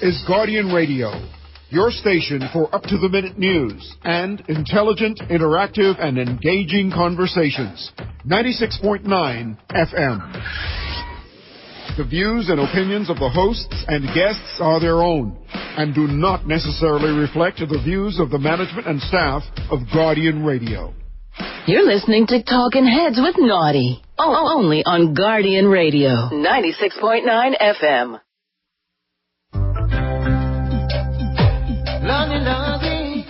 is Guardian Radio, your station for up-to-the-minute news and intelligent, interactive, and engaging conversations. 96.9 FM. The views and opinions of the hosts and guests are their own and do not necessarily reflect the views of the management and staff of Guardian Radio. You're listening to Talking Heads with Naughty. Only on Guardian Radio. 96.9 FM. Lonnie, Lonnie,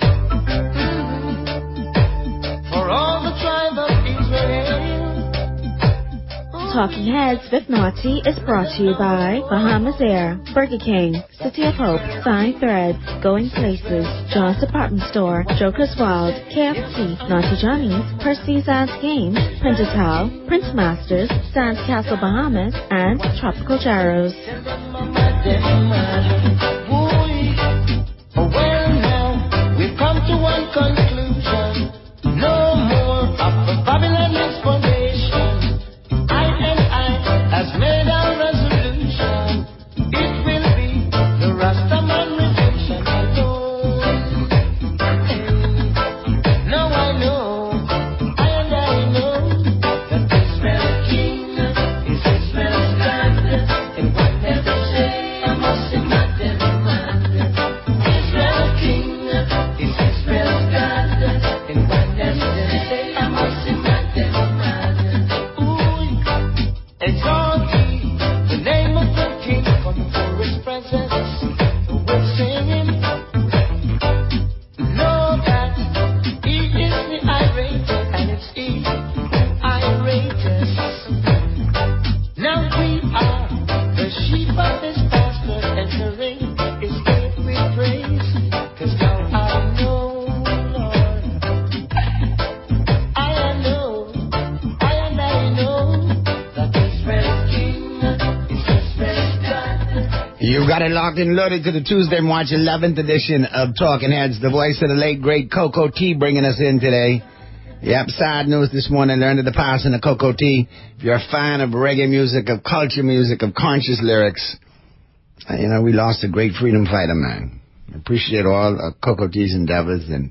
for all the tribe of Israel. Talking Heads with Naughty is brought to you by Bahamas Air, Burger King, City of Hope, Fine Threads, Going Places, John's Department Store, Joker's Wild, KFC, Naughty Johnny's, Percy's Aunt Games, Printertal, Prince Masters, Sands Castle Bahamas, and Tropical Jarrows. Well, now we've come to one conclusion. No more of the Babylonian foundation. I and I has made our resolution. It will be the Rastaman redemption alone. Now I know, I and I know that Israel's king is Israel's God, and whatever say I must imagine. Got it locked and loaded to the Tuesday, March 11th edition of Talking Heads. The voice of the late, great Coco T bringing us in today. Yep, sad news this morning. Learned of the passing of Coco T. If you're a fan of reggae music, of culture music, of conscious lyrics, we lost a great freedom fighter, man. I appreciate all of Coco T's endeavors and,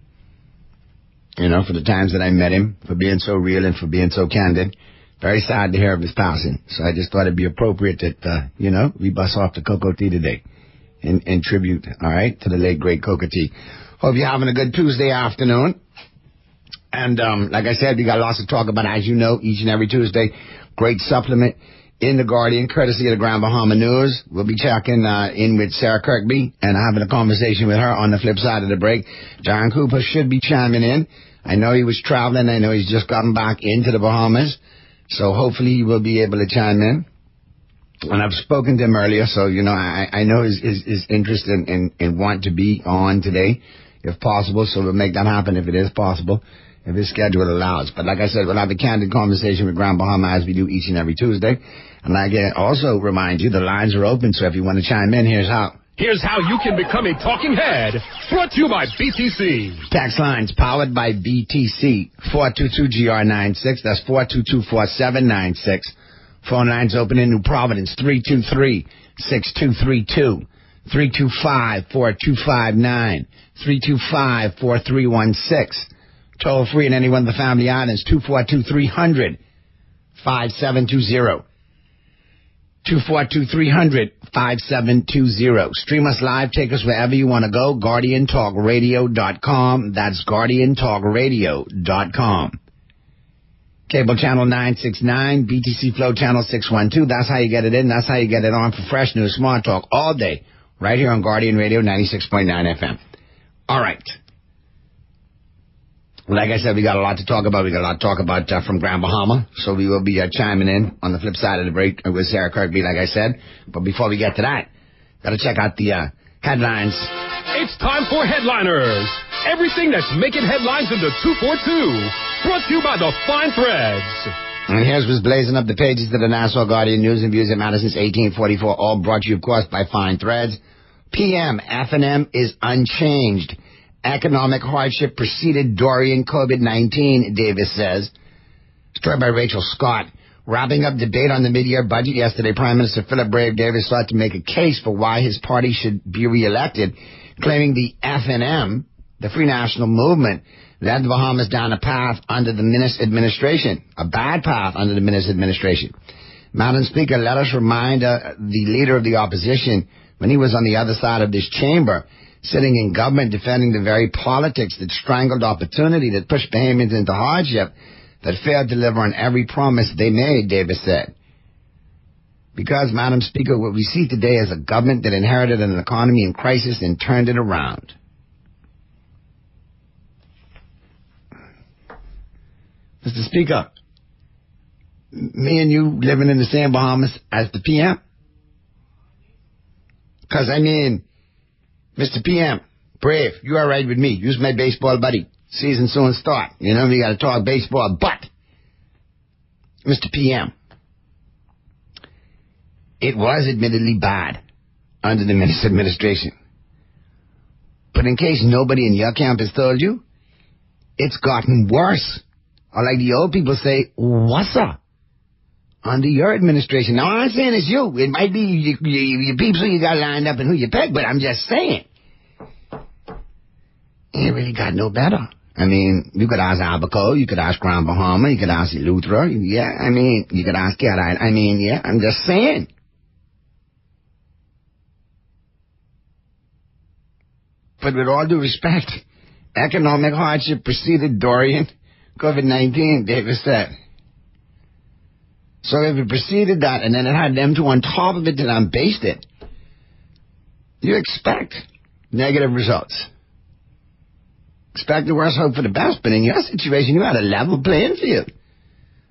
for the times that I met him, for being so real and for being so candid. Very sad to hear of his passing. So I just thought it'd be appropriate that, we bust off the Coco T today in tribute, all right, to the late, great Coco T. Hope you're having a good Tuesday afternoon. And like I said, we got lots to talk about, as you know, each and every Tuesday. Great supplement in The Guardian, courtesy of the Grand Bahama News. We'll be checking in with Sarah Kirkby and having a conversation with her on the flip side of the break. John Cooper should be chiming in. I know he was traveling. I know he's just gotten back into the Bahamas. So hopefully he will be able to chime in. And I've spoken to him earlier, so, I know his interest in want to be on today, if possible. So we'll make that happen if it is possible, if his schedule allows. But like I said, we'll have a candid conversation with Grand Bahama as we do each and every Tuesday. And I can also remind you, the lines are open, so if you want to chime in, here's how. Here's how you can become a talking head. Brought to you by BTC. Tax lines powered by BTC. 422-GR96. That's 422-4796. Phone lines open in New Providence. 323-6232. 325-4259. 325-4316. Toll free in any one of the family islands. 242-300-5720. 242-300-5720. Stream us live. Take us wherever you want to go. GuardianTalkRadio.com. That's GuardianTalkRadio.com. Cable channel 969, BTC Flow channel 612. That's how you get it in. That's how you get it on for fresh news, smart talk all day, right here on Guardian Radio 96.9 FM. All right. Like I said, we got a lot to talk about. We got a lot to talk about from Grand Bahama. So we will be chiming in on the flip side of the break with Sarah Kirkby, like I said. But before we get to that, got to check out the headlines. It's time for Headliners. Everything that's making headlines in the 242. Brought to you by the Fine Threads. And here's what's blazing up the pages of the Nassau Guardian News and Views that matter since 1844. All brought to you, of course, by Fine Threads. PM, F&M is unchanged. Economic hardship preceded Dorian COVID-19, Davis says. Story by Rachel Scott. Wrapping up debate on the mid-year budget yesterday, Prime Minister Philip Brave Davis sought to make a case for why his party should be re-elected, claiming the FNM, the Free National Movement, led the Bahamas down a path under the Minnis administration, a bad path under the Minnis administration. Madam Speaker, let us remind the leader of the opposition, when he was on the other side of this chamber, sitting in government defending the very politics that strangled opportunity, that pushed Bahamians into hardship, that failed to deliver on every promise they made, Davis said. Because, Madam Speaker, what we see today is a government that inherited an economy in crisis and turned it around. Mr. Speaker, me and you living in the same Bahamas as the PM? Because, I mean, Mr. PM, Brave, you all right with me. You's my baseball buddy. Season soon start. You know, we got to talk baseball. But, Mr. PM, it was admittedly bad under the Minnis administration. But in case nobody in your camp has told you, it's gotten worse. Or like the old people say, what's up? Under your administration. Now, I'm not saying it's you. It might be your peeps who you got lined up and who you pegged, but I'm just saying. It really got no better. I mean, you could ask Abaco, you could ask Grand Bahama, you could ask Eleuthera. Yeah, I mean, you could ask Cat Island. I mean, yeah, I'm just saying. But with all due respect, economic hardship preceded Dorian, COVID-19, Davis said. So if it preceded that and then it had them two on top of it that unbased it, you expect negative results. Expect the worst, hope for the best, but in your situation, you had a level playing field.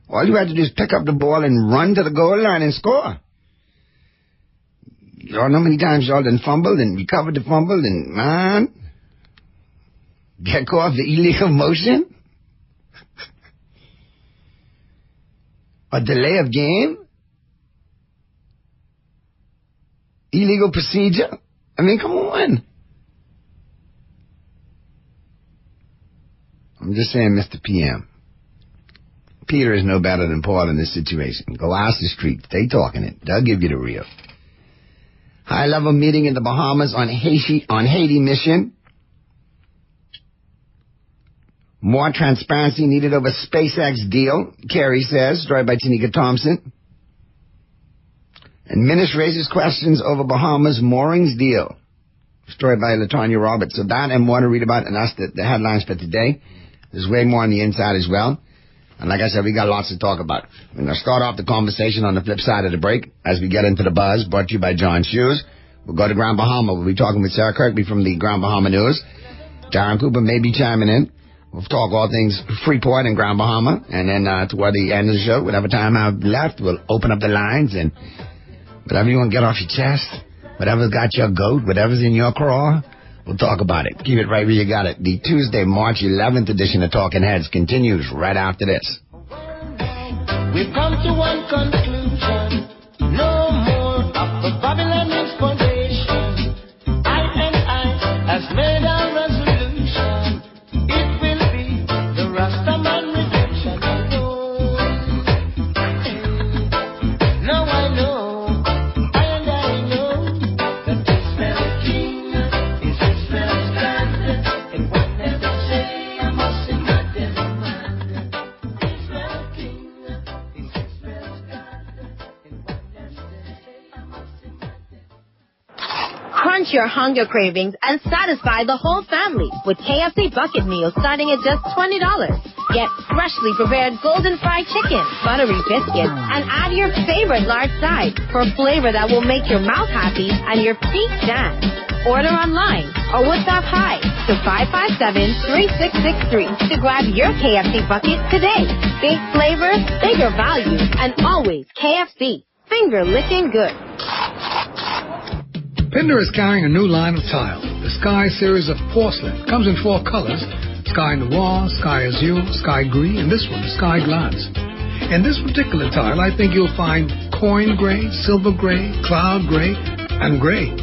All you had to do is pick up the ball and run to the goal line and score. You all know how many times y'all done fumbled and recovered the fumble and, man, get caught for illegal motion? A delay of game? Illegal procedure? I mean, come on. I'm just saying, Mr. PM. Peter is no better than Paul in this situation. Go ask the streets. They talking it. They'll give you the real. High-level meeting in the Bahamas on Haiti mission. More transparency needed over SpaceX deal, Kerry says, story by Tanika Thompson. And Minnis raises questions over Bahamas moorings deal, story by LaTanya Roberts. So that and more to read about, and that's the headlines for today. There's way more on the inside as well. And like I said, we got lots to talk about. We're going to start off the conversation on the flip side of the break as we get into the buzz, brought to you by John Shoes. We'll go to Grand Bahama. We'll be talking with Sarah Kirkby from the Grand Bahama News. Darren Cooper may be chiming in. We'll talk all things Freeport and Grand Bahama. And then toward the end of the show, whatever time I have left, we'll open up the lines. And whatever you want to get off your chest, whatever's got your goat, whatever's in your craw, we'll talk about it. Keep it right where you got it. The Tuesday, March 11th edition of Talking Heads continues right after this. We've come to one conclusion. No more of the Babylonian foundation. I has made our resolution. It will be the Rastaman redemption. Now I know, and I know, that Israel King is Israel's God. And whatever they say, I must sing my demand. Israel King is Israel's God. And whatever they say, I must sing my demand. Crunch your hunger cravings and satisfy the whole family with KFC bucket meals starting at just $20. Get freshly prepared golden fried chicken, buttery biscuits, and add your favorite large side for flavor that will make your mouth happy and your feet dance. Order online or WhatsApp hi to 557-3663 to grab your KFC bucket today. Big flavor, bigger value, and always KFC. Finger licking good. Pinder is carrying a new line of tile, the Sky series of porcelain. Comes in 4 colors, Sky Noir, Sky Azure, Sky Gris, and this one, Sky Glass. In this particular tile, I think you'll find coin gray, silver gray, cloud gray, and gray.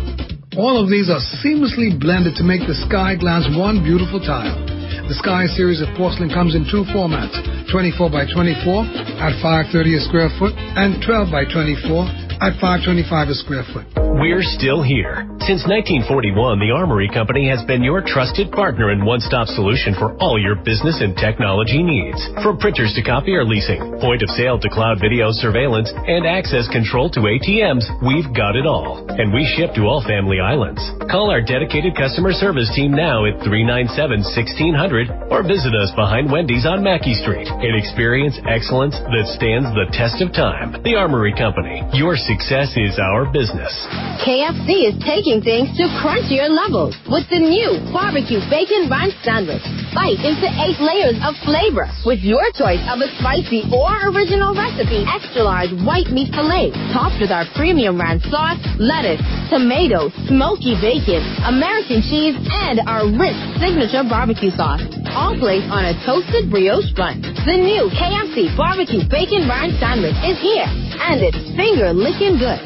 All of these are seamlessly blended to make the Sky Glass one beautiful tile. The Sky series of porcelain comes in two formats, 24 by 24 at $5.30 a square foot and 12 by 24 at $5.25 a square foot. We're still here. Since 1941, the Armory Company has been your trusted partner and one-stop solution for all your business and technology needs. From printers to copy or leasing, point of sale to cloud video surveillance, and access control to ATMs, we've got it all. And we ship to all family islands. Call our dedicated customer service team now at 397-1600 or visit us behind Wendy's on Mackey Street and experience excellence that stands the test of time. The Armory Company. Your success is our business. KFC is taking things to crunchier levels with the new barbecue bacon ranch sandwich. Bite into 8 layers of flavor with your choice of a spicy or original recipe. Extra large white meat filet topped with our premium ranch sauce, lettuce, tomato, smoky bacon, American cheese, and our rich signature barbecue sauce. All placed on a toasted brioche bun. The new KFC barbecue bacon ranch sandwich is here, and it's finger-licking good.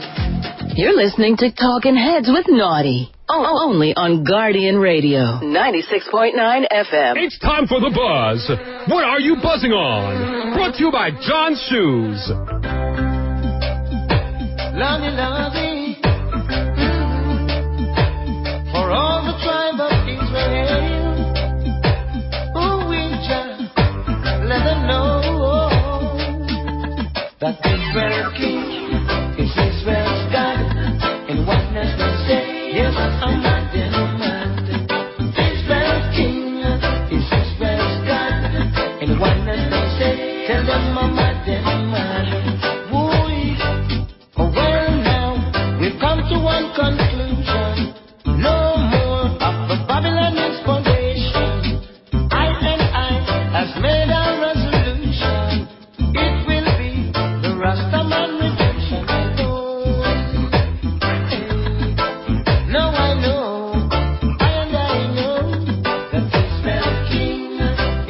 You're listening to Talking Heads with Naughty. Only on Guardian Radio, 96.9 FM. It's time for the buzz. What are you buzzing on? Brought to you by John's Shoes. Lovey, lovey, for all the tribe of Israel, we just let them know that Israel's king is Israel's God, and what does they say? Yes, I'm not demanding. Israel's king is Israel's God, and what does they say? Tell them I'm not demanding. Oh well now, we've come to one conclusion. No more of the Babylonian foundation. I has made a resolution. It will be the Rastaman redemption. Now I know that Israel's king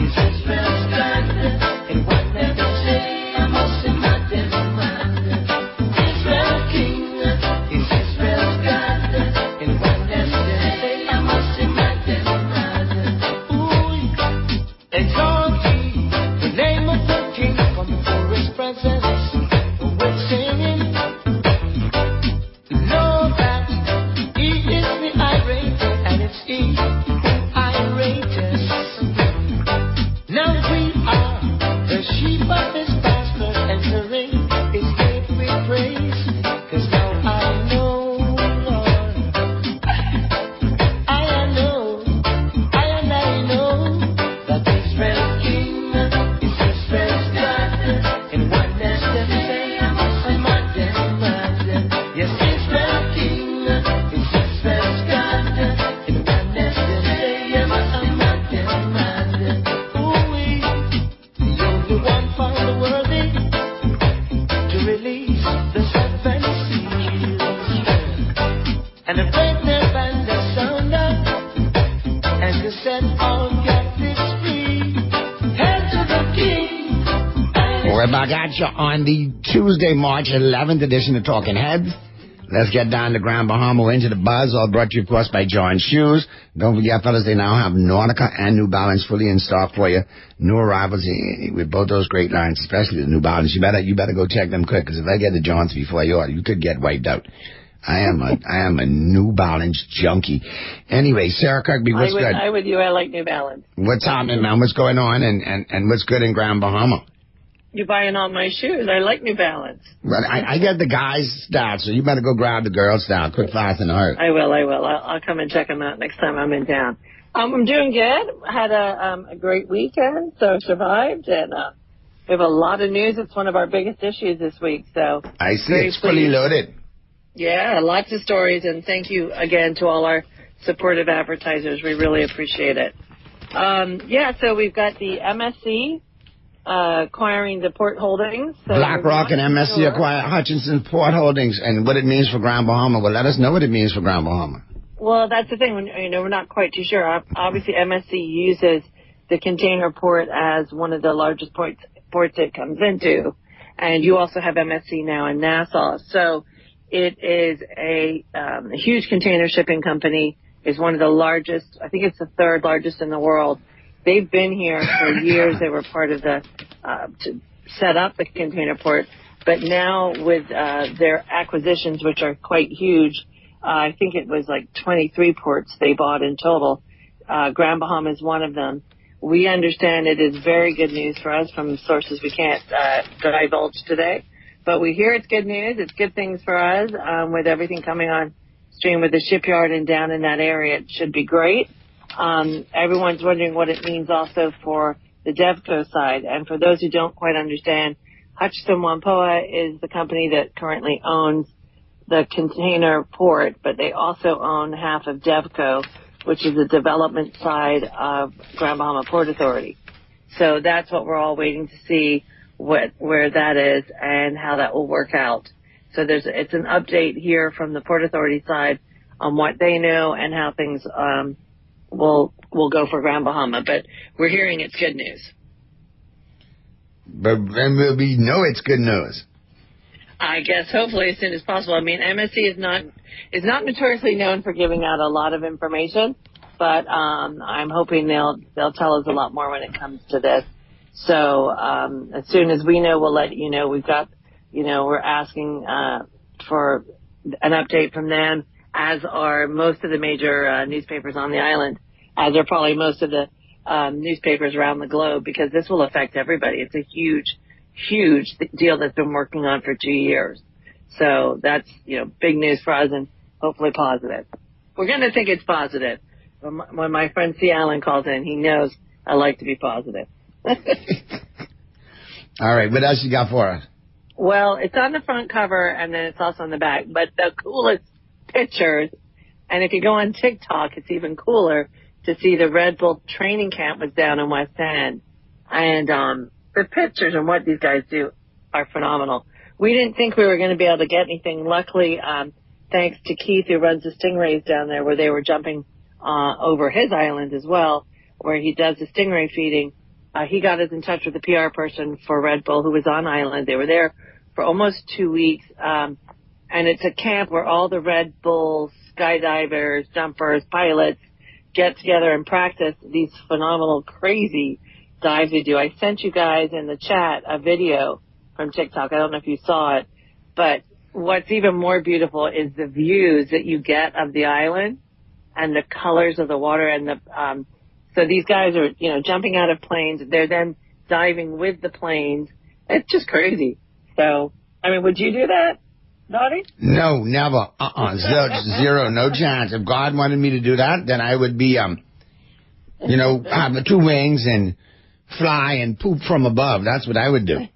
is Israel's God, and what they say, I must imagine. Israel's king is Israel's God, and what they say, I must imagine. Exalt ye the name of the King from before his presence. We're singing. Know that he is the irate, and it's he who irates. Now we are the sheep of his pasture, entering his gate with praise. 'Cause now I know, Lord, I know that Israel's king is Israel's God, and what does them say? I must imagine. Yes, Israel's king is Israel's God, and what does them say? I must imagine. Ooh-wee, the only one found worthy to release the 7 seals, and the great band that sound up, and to set all captives free. Head to the king. We're back at you on the Tuesday, March 11th edition of Talking Heads. Let's get down to Grand Bahama into the buzz, all brought to you, of course, by John's Shoes. Don't forget, fellas, they now have Nautica and New Balance fully in stock for you. New arrivals with both those great lines, especially the New Balance. You better go check them quick, because if I get the Johns before you order, you could get wiped out. I am a New Balance junkie. Anyway, Sarah Kirkby, what's good? I with you. I like New Balance. What's happening, man? What's going on, and what's good in Grand Bahama? You're buying all my shoes. I like New Balance. Well, I get the guys' style, so you better go grab the girls' style, quick, fast, and hard. I will. I'll come and check them out next time I'm in town. I'm doing good. Had a great weekend, so survived, and we have a lot of news. It's one of our biggest issues this week, so I see it's fully loaded. Yeah, lots of stories, and thank you again to all our supportive advertisers. We really appreciate it. So we've got the MSC acquiring the Port Holdings. So BlackRock and MSC acquire Hutchinson Port Holdings, and what it means for Grand Bahama. Well, let us know what it means for Grand Bahama. Well, that's the thing. We're not quite too sure. Obviously, MSC uses the container port as one of the largest ports it comes into, and you also have MSC now in Nassau. So it is a huge container shipping company. Is one of the largest. I think it's the 3rd largest in the world. They've been here for years. They were part of the to set up the container port. But now with their acquisitions, which are quite huge, I think it was like 23 ports they bought in total. Grand Bahama is one of them. We understand it is very good news for us from sources we can't divulge today. But we hear it's good news. It's good things for us with everything coming on stream with the shipyard and down in that area. It should be great. Everyone's wondering what it means also for the DevCo side. And for those who don't quite understand, Hutchison Whampoa is the company that currently owns the container port, but they also own half of DevCo, which is the development side of Grand Bahama Port Authority. So that's what we're all waiting to see where that is and how that will work out. So it's an update here from the Port Authority side on what they know and how things will go for Grand Bahama. But we're hearing it's good news. But we know it's good news. I guess hopefully as soon as possible. I mean, MSC is not notoriously known for giving out a lot of information, but I'm hoping they'll tell us a lot more when it comes to this. So as soon as we know, we'll let you know. We've got, we're asking for an update from them, as are most of the major newspapers on the island, as are probably most of the newspapers around the globe, because this will affect everybody. It's a huge deal that's been working on for 2 years. So that's, big news for us and hopefully positive. We're going to think it's positive. When my friend C. Allen calls in, he knows I like to be positive. All right. What else you got for us? Well, it's on the front cover and then it's also on the back. But the coolest pictures, and if you go on TikTok, it's even cooler to see the Red Bull training camp was down in West End. And the pictures and what these guys do are phenomenal. We didn't think we were going to be able to get anything. Luckily, thanks to Keith, who runs the Stingrays down there, where they were jumping over his island as well, where he does the stingray feeding. He got us in touch with the PR person for Red Bull, who was on island. They were there for almost 2 weeks. And it's a camp where all the Red Bull skydivers, jumpers, pilots get together and practice these phenomenal, crazy dives they do. I sent you guys in the chat a video from TikTok. I don't know if you saw it, but what's even more beautiful is the views that you get of the island and the colors of the water. And so these guys are, jumping out of planes. They're then diving with the planes. It's just crazy. So, would you do that, Dottie? No, never. Zero, no chance. If God wanted me to do that, then I would be, have the 2 wings and fly and poop from above. That's what I would do.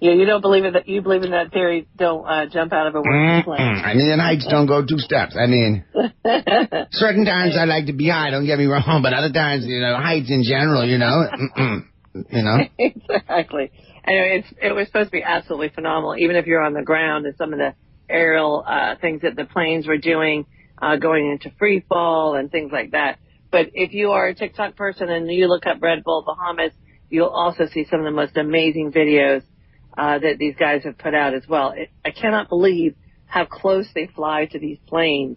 You don't believe in that? You believe in that theory? Don't jump out of a working plane. Heights don't go 2 steps. Certain times I like to be high. Don't get me wrong, but other times, heights in general, Exactly. Anyway, it was supposed to be absolutely phenomenal. Even if you're on the ground, and some of the aerial things that the planes were doing, going into free fall and things like that. But if you are a TikTok person and you look up Red Bull Bahamas, you'll also see some of the most amazing videos that these guys have put out as well. I cannot believe how close they fly to these planes.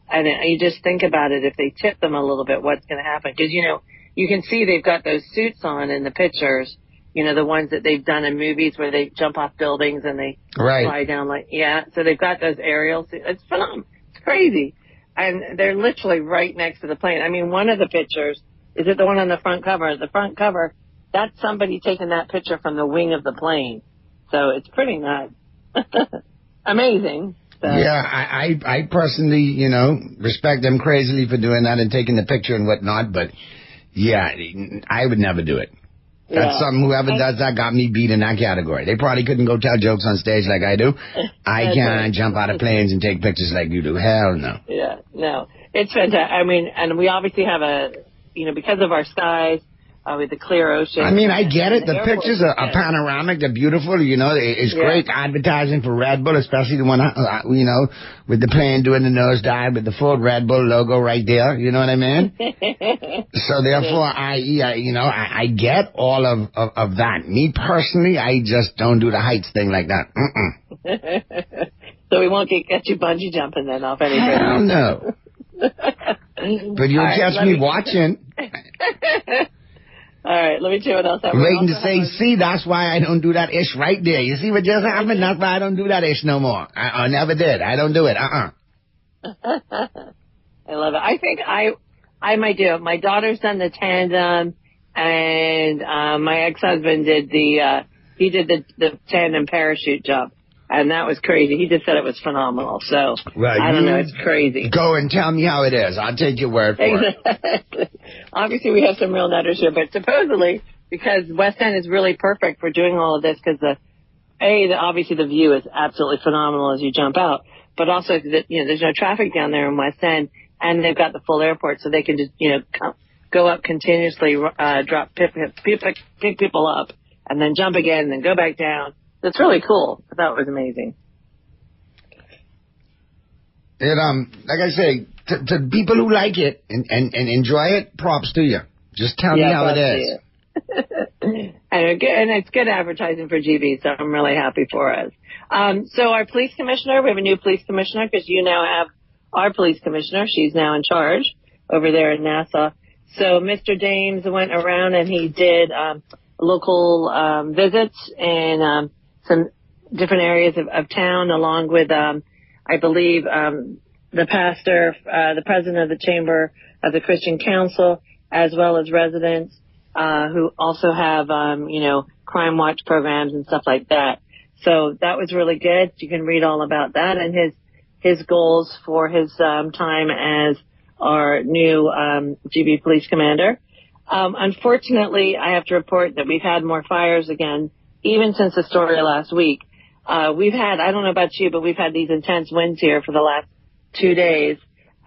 And you just think about it, if they tip them a little bit, what's going to happen? Because, you can see they've got those suits on in the pictures, the ones that they've done in movies where they jump off buildings and they fly down so they've got those aerial suits. It's phenomenal. It's crazy. And they're literally right next to the plane. One of the pictures, is it the one on the front cover? The front cover, that's somebody taking that picture from the wing of the plane. So it's pretty nuts. Amazing. So. Yeah, I personally, respect them crazily for doing that and taking the picture and whatnot. But, yeah, I would never do it. That's something, whoever does that got me beat in that category. They probably couldn't go tell jokes on stage like I do. I can't jump out of planes and take pictures like you do. Hell no. Yeah, no. It's fantastic. And we obviously have because of our skies, with the clear ocean. I get it. The pictures are panoramic. They're beautiful. It's great advertising for Red Bull, especially the one, with the plane doing the nosedive with the full Red Bull logo right there. You know what I mean? So therefore, I get all of that. Me personally, I just don't do the heights thing like that. So we won't get you bungee jumping then off any Hell no. But you'll catch me watching. All right, let me see what else happened. Waiting to say, see, that's why I don't do that ish right there. You see what just happened? That's why I don't do that ish no more. I never did. I don't do it. I love it. I think I might do it. My daughter's done the tandem, and my ex-husband did the tandem parachute jump. And that was crazy. He just said it was phenomenal. So, well, I don't know. It's crazy. Go and tell me how it is. I'll take your word for it. Obviously, we have some real nutters here. But supposedly, because West End is really perfect for doing all of this, because obviously the view is absolutely phenomenal as you jump out. But also, there's no traffic down there in West End. And they've got the full airport, so they can just, go up continuously, pick people up, and then jump again, and then go back down. It's really cool. I thought it was amazing. Like I say, to people who like it and enjoy it, props to you. Just tell me how it is. And it's good advertising for GB, so I'm really happy for us. So our police commissioner, we have a new police commissioner because you now have our police commissioner. She's now in charge over there in Nassau. So Mr. Dames went around and he did local visits in some different areas of town, along with, I believe, the pastor, the president of the Chamber of the Christian Council, as well as residents who also have, crime watch programs and stuff like that. So that was really good. You can read all about that and his goals for his time as our new GB police commander. Unfortunately, I have to report that we've had more fires again, even since the story last week. We've had, I don't know about you, but we've had these intense winds here for the last 2 days.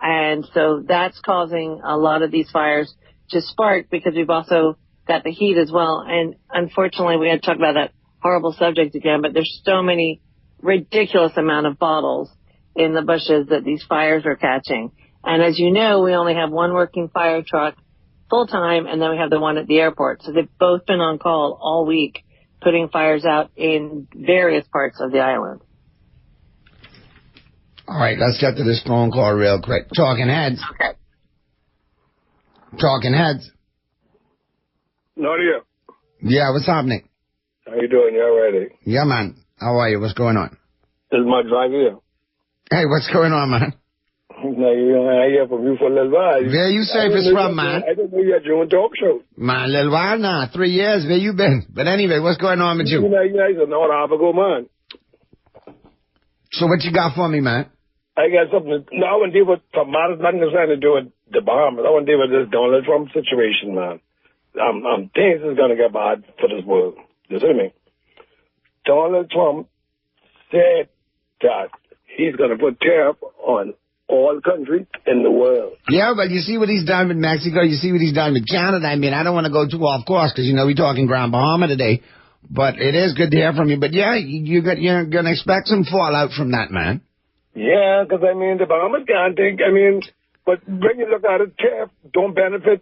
And so that's causing a lot of these fires to spark because we've also got the heat as well. And unfortunately, we had to talk about that horrible subject again, but there's so many ridiculous amount of bottles in the bushes that these fires are catching. And as you know, we only have one working fire truck full time, and then we have the one at the airport. So they've both been on call all week, putting fires out in various parts of the island. All right, let's get to this phone call real quick. Talking Heads. Okay. Talking Heads. Nadia. Yeah, what's happening? How you doing? You all ready? Yeah, man. How are you? What's going on? This is my drive here. Hey, what's going on, man? Now, I hear from you for a little while. Where you surface from, man? I didn't know you had your own talk show. Man, a little while now. 3 years. Where you been? But anyway, what's going on with you? He's an hour and a half ago, man. So what you got for me, man? I got something. No, I want to deal with some matters nothing to do with the Bahamas. I want to deal with this Donald Trump situation, man. I'm thinking this is going to get bad for this world. You see me? Donald Trump said that he's going to put tariff on all countries in the world. Yeah, but you see what he's done with Mexico. You see what he's done with Canada. I mean, I don't want to go too off course because, we're talking Grand Bahama today. But it is good to hear from you. But, yeah, you're going to expect some fallout from that, man. Yeah, because, the Bahamas can't think. But when you look at it, tariff don't benefit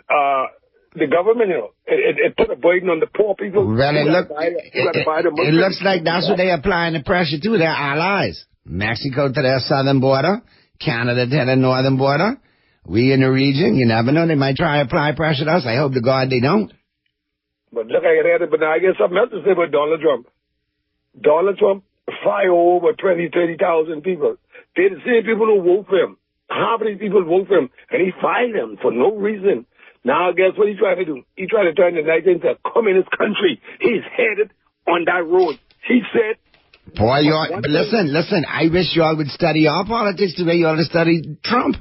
the government, It put a burden on the poor people. Well, it looks like that's what they're applying the pressure to. Their allies. Mexico to their southern border. Canada to their northern border. We in the region, you never know. They might try to apply pressure to us. I hope to God they don't. But look, but now I get something else to say about Donald Trump. Donald Trump fired over 30,000 people. They're the same people who vote for him. Half of these people vote for him, and he fired them for no reason. Now, guess what he's trying to do? He's trying to turn the United States into a communist country. He's headed on that road. He said... Boy, listen, I wish y'all would study our politics the way y'all to study Trump.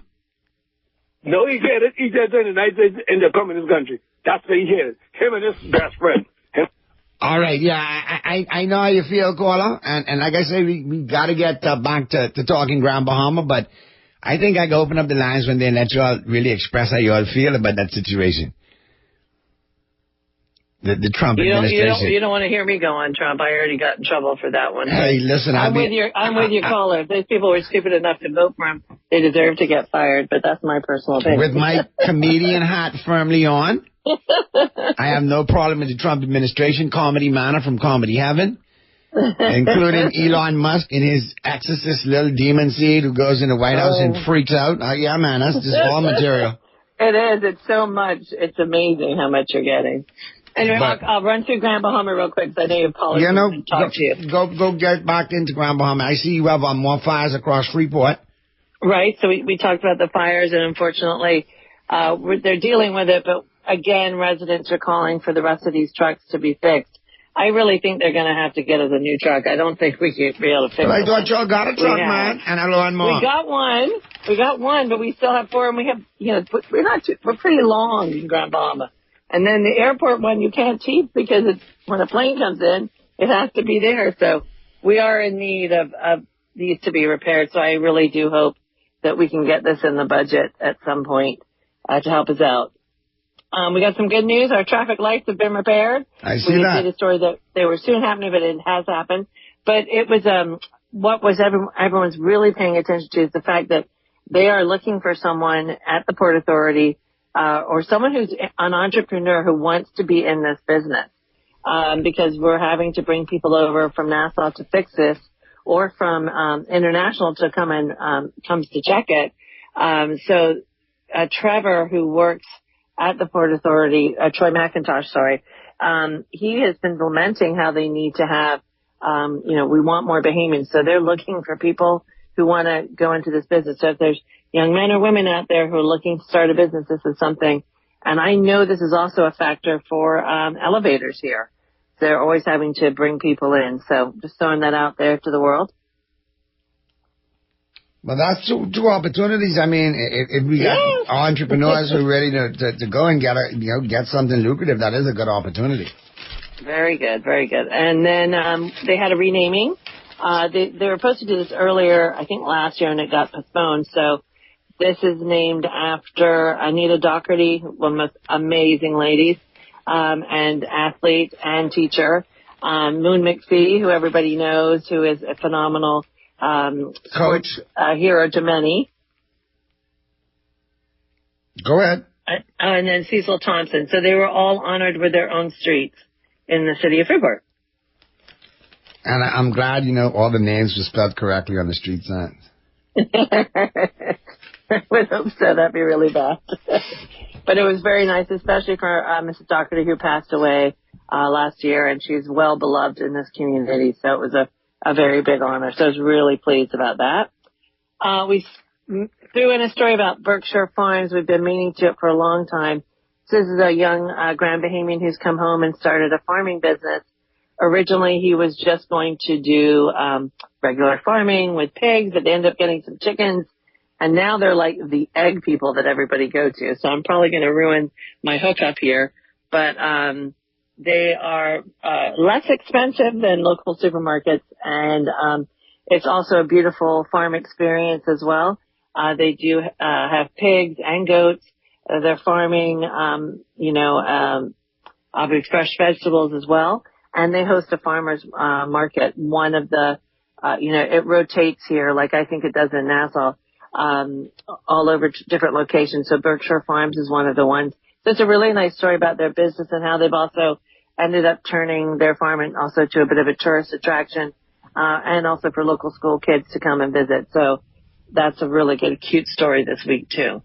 No, he said it. He said turn the United States into a communist country. That's what he headed. Him and his best friend. All right, yeah, I know how you feel, caller. And like I say, we got to get back to talking Grand Bahama, but I think I can open up the lines one day and let y'all really express how y'all feel about that situation. The Trump administration. You don't want to hear me go on Trump. I already got in trouble for that one. Hey, listen, I'm with your caller. If those people were stupid enough to vote for him, they deserve to get fired. But that's my personal opinion. With my comedian hat firmly on, I have no problem with the Trump administration. Comedy manner from Comedy Heaven, including Elon Musk and his exorcist little demon seed who goes in the White House and freaks out. Yeah, man, that's just all material. It is. It's so much. It's amazing how much you're getting. Anyway, I'll run through Grand Bahama real quick because I know you're calling to talk to you. Go get back into Grand Bahama. I see you have more fires across Freeport. Right. So we talked about the fires, and unfortunately, they're dealing with it. But again, residents are calling for the rest of these trucks to be fixed. I really think they're going to have to get us a new truck. I don't think we could be able to fix it. I thought y'all got a truck, man, and I learned more. We got one, but we still have 4, and we have, we're pretty long in Grand Bahama. And then the airport one you can't keep because when a plane comes in, it has to be there. So we are in need of these to be repaired. So I really do hope that we can get this in the budget at some point to help us out. We got some good news. Our traffic lights have been repaired. I see that. We did a story that they were soon happening, but it has happened. But it was what was everyone's really paying attention to is the fact that they are looking for someone at the Port Authority or someone who's an entrepreneur who wants to be in this business because we're having to bring people over from Nassau to fix this or from international to come and comes to check it. So Trevor, who works at the Port Authority, Troy McIntosh, he has been lamenting how they need to have, we want more Bahamians. So they're looking for people who want to go into this business. So if there's young men or women out there who are looking to start a business, this is something. And I know this is also a factor for elevators here. They're always having to bring people in. So just throwing that out there to the world. Well, that's two opportunities. I mean, if we got entrepreneurs who are ready to go and get something lucrative, that is a good opportunity. Very good, very good. And then they had a renaming. They were supposed to do this earlier, I think last year, and it got postponed. So this is named after Anita Doherty, one of the amazing ladies, and athlete and teacher. Moon McPhee, who everybody knows, who is a phenomenal coach, hero to many. Go ahead. And then Cecil Thompson. So they were all honored with their own streets in the city of Freeport. And I'm glad, all the names were spelled correctly on the street signs. I would hope so. That'd be really bad. But it was very nice, especially for Mrs. Doherty, who passed away last year, and she's well beloved in this community. So it was a very big honor. So I was really pleased about that. We threw in a story about Berkshire Farms. We've been meaning to it for a long time. This is a young Grand Bahamian who's come home and started a farming business. Originally, he was just going to do regular farming with pigs, but they ended up getting some chickens. And now they're like the egg people that everybody go to. So I'm probably going to ruin my hookup here. But they are less expensive than local supermarkets. And it's also a beautiful farm experience as well. They do have pigs and goats. They're farming, fresh vegetables as well. And they host a farmer's market. One of the, it rotates here like I think it does in Nassau, all over different locations. So Berkshire Farms is one of the ones. So it's a really nice story about their business and how they've also ended up turning their farm and also to a bit of a tourist attraction, and also for local school kids to come and visit. So that's a really good, cute story this week too.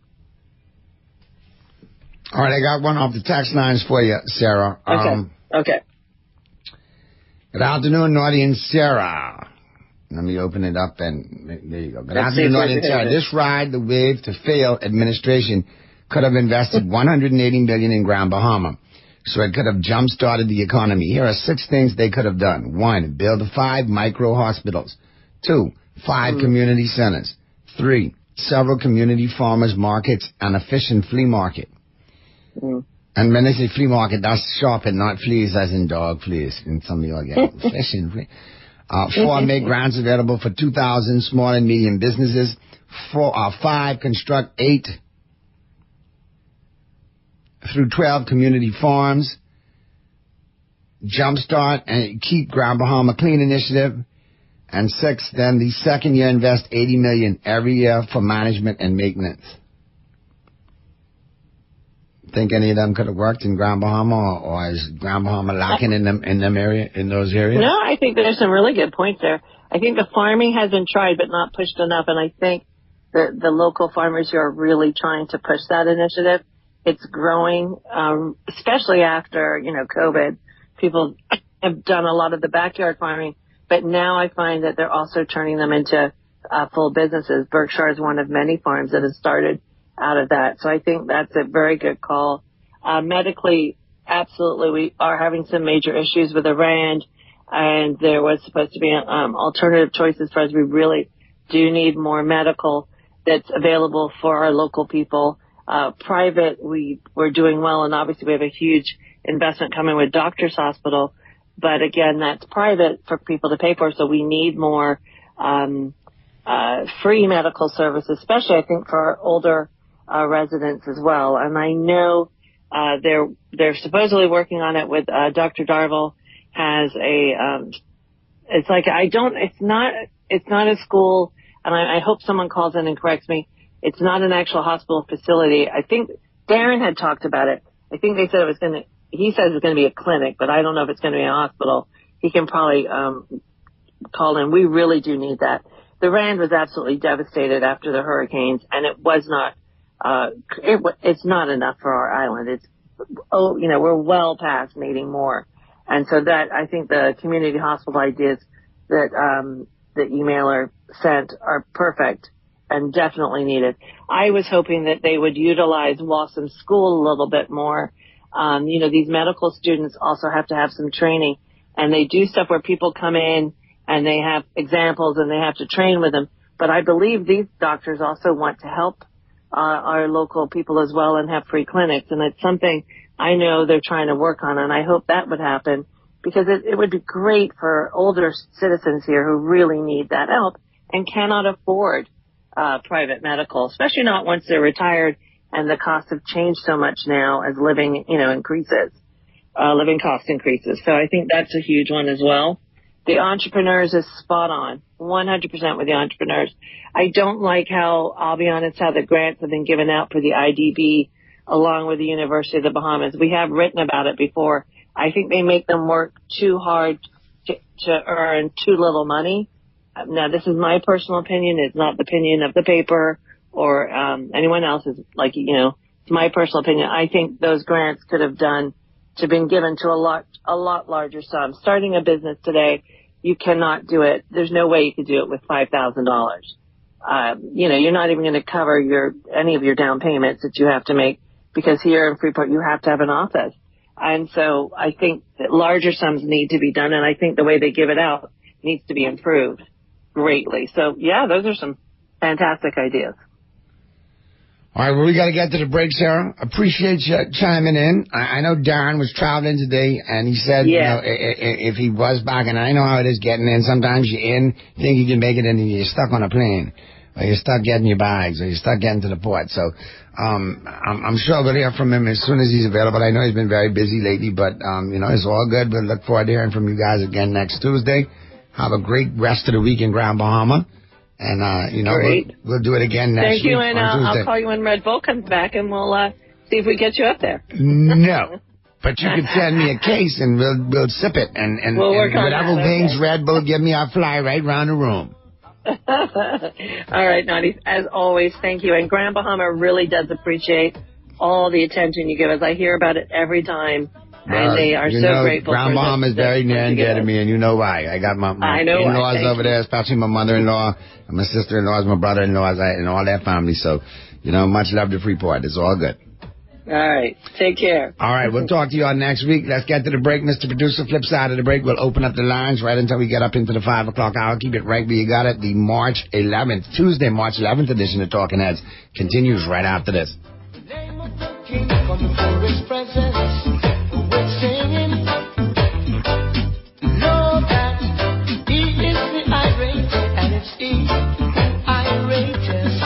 All right, I got one off the text lines for you, Sarah. Okay. Good afternoon, Naughty and Sarah. Let me open it up, and there you go. Good afternoon, Naughty and Sarah. This ride, the Wave to Fail administration could have invested $180 million in Grand Bahama, so it could have jump-started the economy. Here are 6 things they could have done. 1, build 5 micro-hospitals. 2, 5 community centers. 3, several community farmers markets and a fish and flea market. And when they say flea market, that's shopping, not fleas as in dog fleas. And some of y'all get fish and flea. 4, make grants available for 2,000 small and medium businesses. 5, construct 8 through 12 community farms. Jumpstart and keep Grand Bahama Clean initiative. And 6, then the second year invest $80 million every year for management and maintenance. Think any of them could have worked in Grand Bahama, or is Grand Bahama lacking in those areas? No, I think there's some really good points there. I think the farming has been tried but not pushed enough, and I think the local farmers who are really trying to push that initiative. It's growing, especially after, COVID. People have done a lot of the backyard farming, but now I find that they're also turning them into full businesses. Berkshire is one of many farms that has started out of that. So I think that's a very good call. Medically, absolutely, we are having some major issues with the RAND, and there was supposed to be alternative choices for us. We really do need more medical that's available for our local people. Private, we're doing well, and obviously we have a huge investment coming with Doctors Hospital, but again, that's private for people to pay for, so we need more free medical services, especially I think for our older residents as well. And I know they're supposedly working on it with Dr. Darville has it's not a school, and I hope someone calls in and corrects me. It's not an actual hospital facility. I think Darren had talked about it. I think they said he says it's going to be a clinic, but I don't know if it's going to be a hospital. He can probably call in. We really do need that. The RAND was absolutely devastated after the hurricanes, and it was not, it's not enough for our island. We're well past needing more. And so that, I think the community hospital ideas that emailer sent are perfect and definitely needed. I was hoping that they would utilize Waltham School a little bit more. These medical students also have to have some training, and they do stuff where people come in and they have examples and they have to train with them. But I believe these doctors also want to help our local people as well and have free clinics. And it's something I know they're trying to work on, and I hope that would happen, because it would be great for older citizens here who really need that help and cannot afford private medical, especially not once they're retired and the costs have changed so much now as living, increases, living cost increases. So I think that's a huge one as well. The entrepreneurs is spot on, 100% with the entrepreneurs. I don't like how, I'll be honest, how the grants have been given out for the IDB along with the University of the Bahamas. We have written about it before. I think they make them work too hard to earn too little money. Now, this is my personal opinion. It's not the opinion of the paper or anyone else's. It's my personal opinion. I think those grants could have been given to a lot larger sums. Starting a business today, you cannot do it. There's no way you could do it with $5,000. You're not even going to cover any of your down payments that you have to make, because here in Freeport you have to have an office. And so I think that larger sums need to be done, and I think the way they give it out needs to be improved greatly. So, yeah, those are some fantastic ideas. All right, well, we got to get to the break, Sarah. Appreciate you chiming in. I know Darren was traveling today, and he said, if he was back, and I know how it is getting in. Sometimes you're in, think you can make it in, and you're stuck on a plane, or you're stuck getting your bags, or you're stuck getting to the port. So I'm sure we'll hear from him as soon as he's available. I know he's been very busy lately, but, it's all good. We'll look forward to hearing from you guys again next Tuesday. Have a great rest of the week in Grand Bahama. And, we'll do it again next week. Thank you, and I'll call you when Red Bull comes back, and we'll see if we get you up there. No. But you can send me a case, and we'll sip it. And we'll work on whatever that. things Red Bull give me, I'll fly right around the room. All right, Naughty. As always, thank you. And Grand Bahama really does appreciate all the attention you give us. I hear about it every time. And they are so grateful. Grand Bahama is very near and dear to me, and you know why. I got my in-laws over there, especially my mother-in-law, and my sister-in-laws, my brother-in-laws, and all that family. So, much love to Freeport. It's all good. All right. Take care. All right. We'll talk to you all next week. Let's get to the break, Mr. Producer. Flip side of the break, we'll open up the lines right until we get up into the 5 o'clock hour. Keep it right where you got it. The Tuesday, March 11th edition of Talking Heads continues right after this. The name of the King coming for his presence. We're singing. Know that he is the irate, and it's he iratest.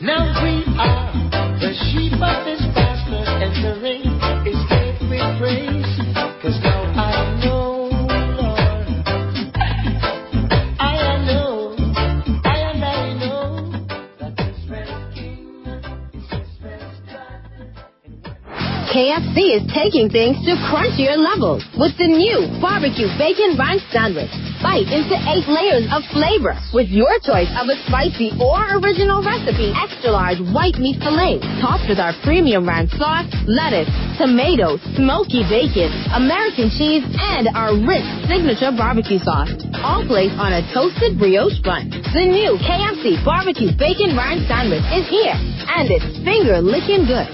Now we are the sheep of his pasture, entering his gate with praise. 'Cause now I know, Lord, I know that this red king is his best God. KFC is taking things to crunchier levels with the new barbecue bacon ranch sandwich. bite into 8 layers of flavor. With your choice of a spicy or original recipe, extra large white meat filet, topped with our premium ranch sauce, lettuce, tomatoes, smoky bacon, American cheese, and our rich signature barbecue sauce. All placed on a toasted brioche bun. The new KFC Barbecue Bacon Ranch Sandwich is here, and it's finger-licking good.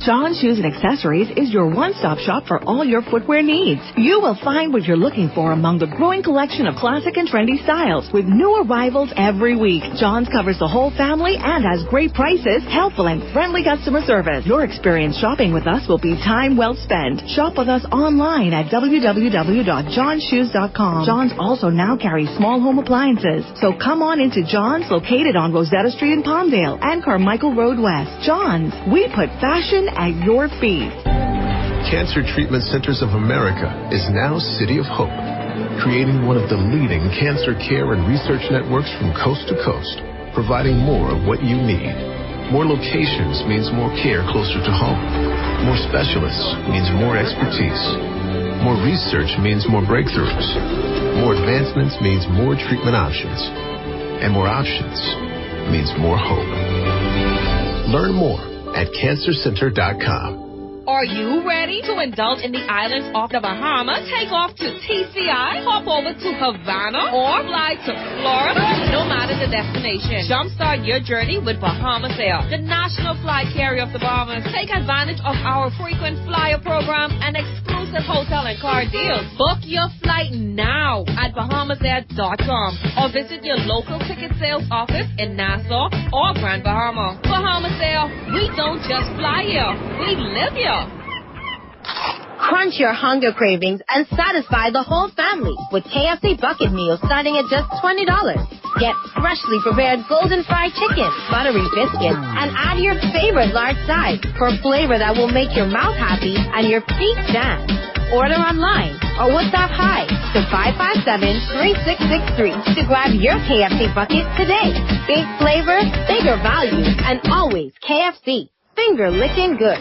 John Shoes and Accessories is your one-stop shop for all your footwear needs. You will find what you're looking for among the growing collection of classic and trendy styles with new arrivals every week. John's covers the whole family and has great prices, helpful and friendly customer service. Your experience shopping with us will be time well spent. Shop with us online at www.johnshoes.com. John's also now carries small home appliances. So come on into John's, located on Rosetta Street in Palmdale and Carmichael Road West. John's, we put fashion at your feet. Cancer Treatment Centers of America is now City of Hope, creating one of the leading cancer care and research networks from coast to coast, providing more of what you need. More locations means more care closer to home. More specialists means more expertise. More research means more breakthroughs. More advancements means more treatment options. And more options means more hope. Learn more at cancercenter.com. Are you ready to indulge in the islands off the Bahamas? Take off to TCI, hop over to Havana, or fly to Florida. No matter the destination, jumpstart your journey with Bahamas Air, the national flight carrier of the Bahamas. Take advantage of our frequent flyer program and exclusive hotel and car deals. Book your flight now at bahamasair.com or visit your local ticket sales office in Nassau or Grand Bahama. Bahamas Air, we don't just fly here, we live here. Crunch your hunger cravings and satisfy the whole family with KFC bucket meals starting at just $20. Get freshly prepared golden fried chicken, buttery biscuits, and add your favorite large size for flavor that will make your mouth happy and your feet dance. Order online or WhatsApp hi to 557-3663 to grab your KFC bucket today. Big flavor, bigger value, and always KFC. Finger licking good.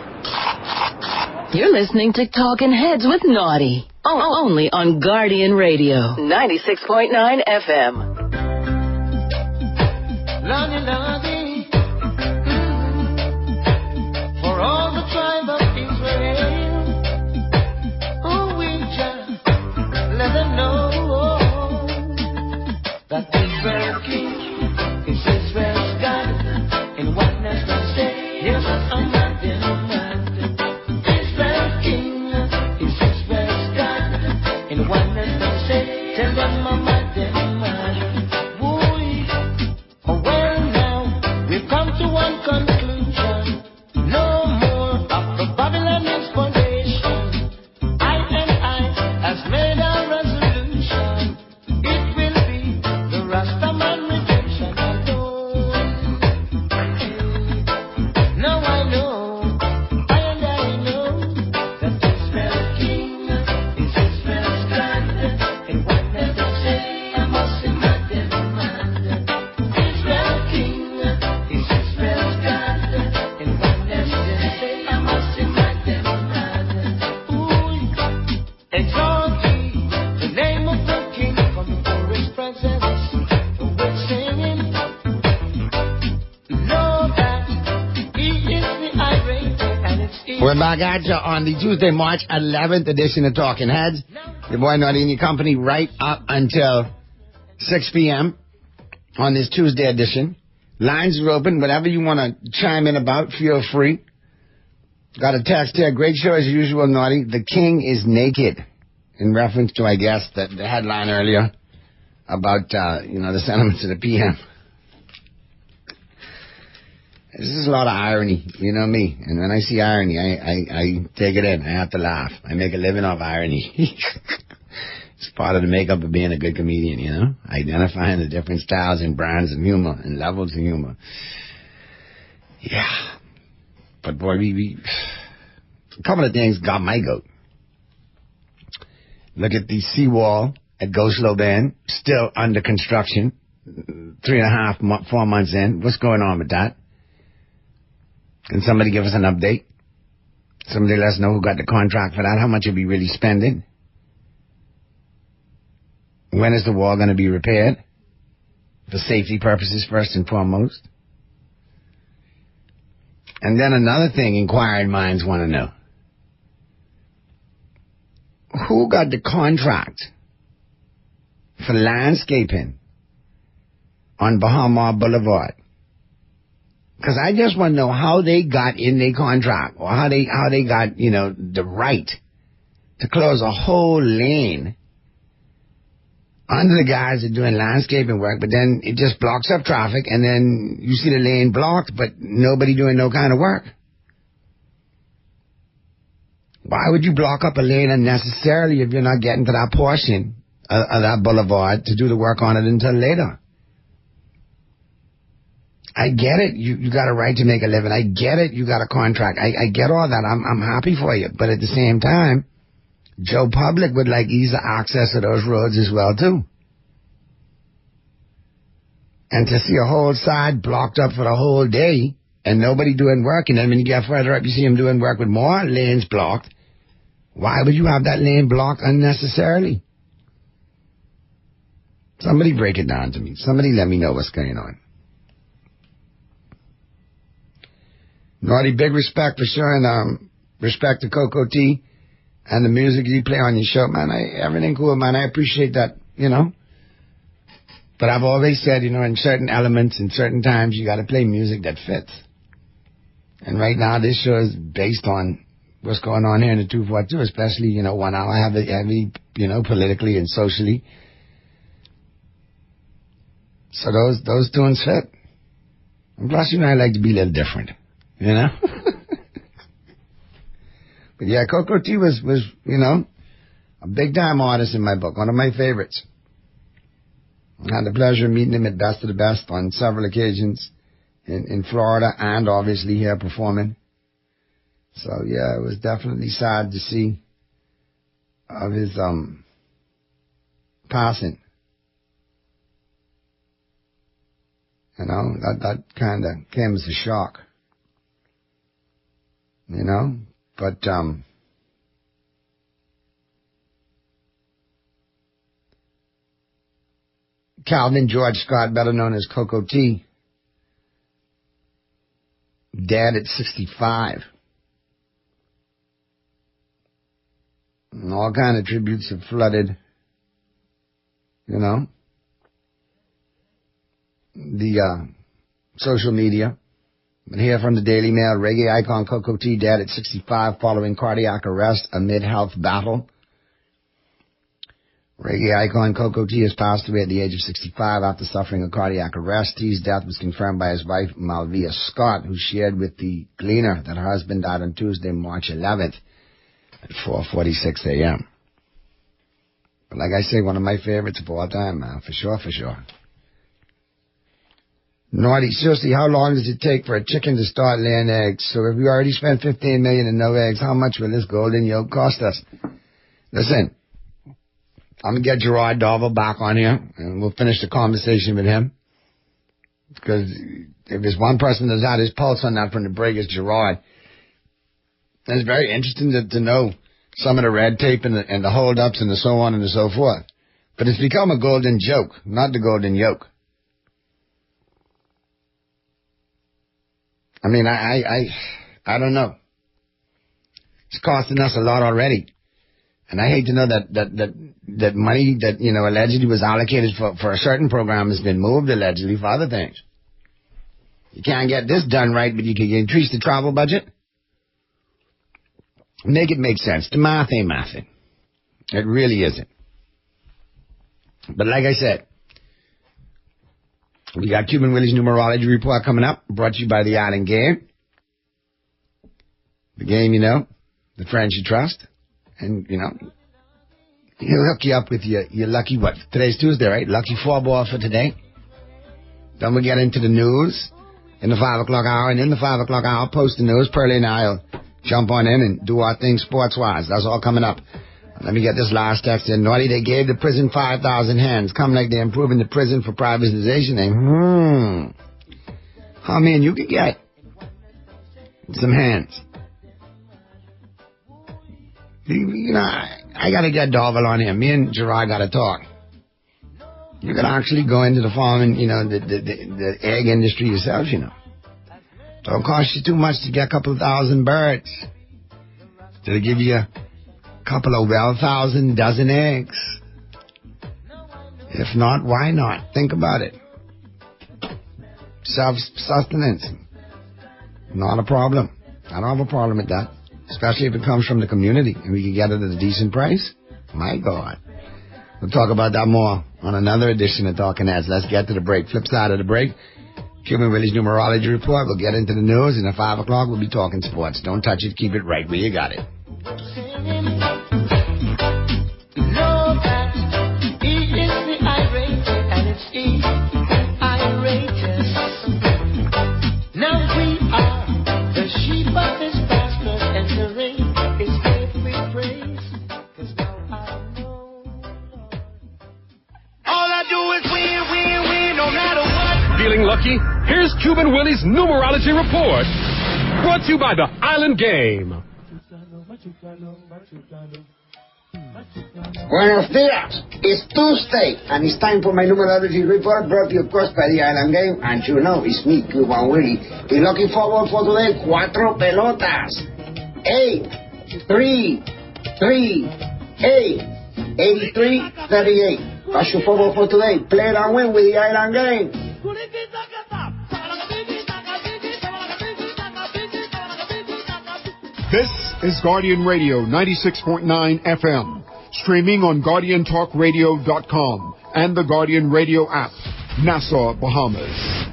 You're listening to Talkin' Heads with Naughty. Only on Guardian Radio, 96.9 FM. Lordy, Lordy, for all the tribe of Israel, we just let them know that Israel's king is Israel's God, in oneness and say, yes, I'm not in a man. Israel's king is Israel's God, in oneness and say, tell them I'm not in a man. Oh, well, now we've come to one conclusion. No more of the Babylonian foundation. I has made a resolution. It will be the Rastaman redemption alone. Now I know, and I know, that Israel's king is Israel's God. And what does it say? I must imagine man. Israel's king is Israel's God. And what does it say? I must imagine man. Exalt ye the name of the King from before his presence. We're singing. Know that he is the irate and it's We're back at you on the Tuesday, March 11th edition of Talking Heads. Your boy Naughty and your company right up until 6 p.m. on this Tuesday edition. Lines are open. Whatever you want to chime in about, feel free. Got a text here. Great show as usual, Naughty. The king is naked. In reference to, I guess, the headline earlier about, the sentiments of the PM. This is a lot of irony, you know me. And when I see irony, I take it in. I have to laugh. I make a living off irony. It's part of the makeup of being a good comedian, you know? Identifying the different styles and brands of humor and levels of humor. Yeah. But boy, we a couple of things got my goat. Look at the seawall at Goslow Bend, still under construction. 3.5, 4 months in. What's going on with that? Can somebody give us an update? Somebody let us know who got the contract for that. How much are we really spending? When is the wall going to be repaired? For safety purposes, first and foremost. And then another thing inquiring minds want to know. Who got the contract for landscaping on Bahama Boulevard? Because I just want to know how they got in their contract, or how they got, the right to close a whole lane under the guys that are doing landscaping work, but then it just blocks up traffic, and then you see the lane blocked, but nobody doing no kind of work. Why would you block up a lane unnecessarily if you're not getting to that portion of that boulevard to do the work on it until later? I get it. You got a right to make a living. I get it. You got a contract. I get all that. I'm happy for you. But at the same time, Joe Public would like easier access to those roads as well, too. And to see a whole side blocked up for the whole day and nobody doing work, and then when you get further up, you see them doing work with more lanes blocked. Why would you have that lane blocked unnecessarily? Somebody break it down to me. Somebody let me know what's going on. Naughty, big respect for showing respect to Coco T and the music you play on your show, man. Everything cool, man. I appreciate that, But I've always said, in certain elements, in certain times, you got to play music that fits. And right now, this show is based on what's going on here in the 242, especially, 1 hour heavy, politically and socially. So those tunes fit. And plus, I like to be a little different, But yeah, Coco T was, a big-time artist in my book, one of my favorites. I had the pleasure of meeting him at Best of the Best on several occasions in Florida and obviously here performing. So yeah, it was definitely sad to see of his passing. That kind of came as a shock. But Calvin George Scott, better known as Coco T, dead at 65. And all kind of tributes have flooded, the social media. But here from the Daily Mail, reggae icon Coco T dead at 65 following cardiac arrest amid health battle. Reggae icon Coco T has passed away at the age of 65 after suffering a cardiac arrest. T's death was confirmed by his wife, Malvia Scott, who shared with the Gleaner that her husband died on Tuesday, March 11th at 4:46 a.m. But like I say, one of my favorites of all time, man, for sure. Naughty, seriously, how long does it take for a chicken to start laying eggs? So if we already spent $15 million and no eggs, how much will this golden yolk cost us? Listen, I'm going to get Gerard Darville back on here, and we'll finish the conversation with him. Because if there's one person that's had his pulse on that from the break, it's Gerard. And it's very interesting to know some of the red tape and the hold-ups and the so on and the so forth. But it's become a golden joke, not the golden yolk. I mean, I don't know. It's costing us a lot already. And I hate to know that money that, allegedly was allocated for a certain program has been moved allegedly for other things. You can't get this done right, but you can increase the travel budget. Make it make sense. The math ain't mathing. It really isn't. But like I said, we got Cuban Willie's numerology report coming up, brought to you by the Island Game. The game, the friends you trust. And, he'll hook you up with your lucky, today's Tuesday, right? Lucky 4-ball for today. Then we'll get into the news in the 5 o'clock hour. And in the 5 o'clock hour, post the news. Pearlie and I will jump on in and do our thing sports-wise. That's all coming up. Let me get this last text in. Naughty, they gave the prison 5,000 hands. Come like they're improving the prison for privatization. How many you can get? Some hands. I got to get Darville on here. Me and Gerard got to talk. You can actually go into the farming, the egg industry yourself, Don't cost you too much to get a couple of thousand birds. They'll give you a couple of 1,000 dozen eggs. If not, why not? Think about it. Self-sustenance. Not a problem. I don't have a problem with that. Especially if it comes from the community and we can get it at a decent price. My God. We'll talk about that more on another edition of Talking Heads. Let's get to the break. Flip side of the break, Cuban Willie's numerology report. We'll get into the news, and at 5 o'clock we'll be talking sports. Don't touch it. Keep it right where you got it. Feeling lucky? Here's Cuban Willie's numerology report. Brought to you by the Island Game. Buenos dias. It's Tuesday, and it's time for my numerology report, brought to you, of course, by the Island Game. And you know, it's me, Cuban Willie. The lucky forward for today, 4 pelotas. 8, 3, 3, 8, 83, 38. That's your forward for today. Play it and win with the Island Game. This is Guardian Radio 96.9 FM, streaming on GuardianTalkRadio.com and the Guardian Radio app, Nassau, Bahamas.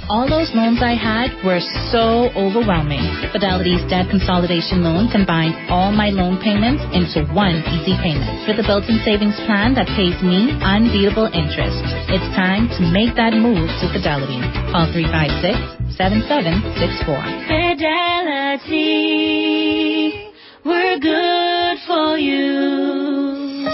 All those loans I had were so overwhelming. Fidelity's debt consolidation loan combined all my loan payments into one easy payment with a built-in savings plan that pays me unbeatable interest. It's time to make that move to Fidelity. Call 356-7764. Fidelity, we're good for you.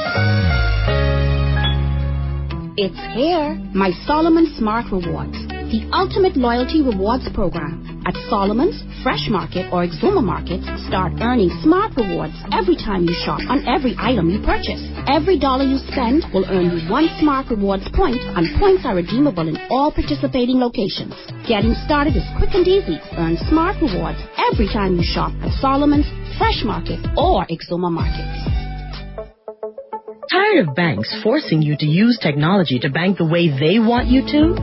It's here, my Solomon Smart Rewards, the ultimate loyalty rewards program. At Solomon's, Fresh Market, or Exuma Market, start earning smart rewards every time you shop on every item you purchase. Every dollar you spend will earn you 1 smart rewards point, and points are redeemable in all participating locations. Getting started is quick and easy. Earn smart rewards every time you shop at Solomon's, Fresh Market, or Exuma Market. Tired of banks forcing you to use technology to bank the way they want you to?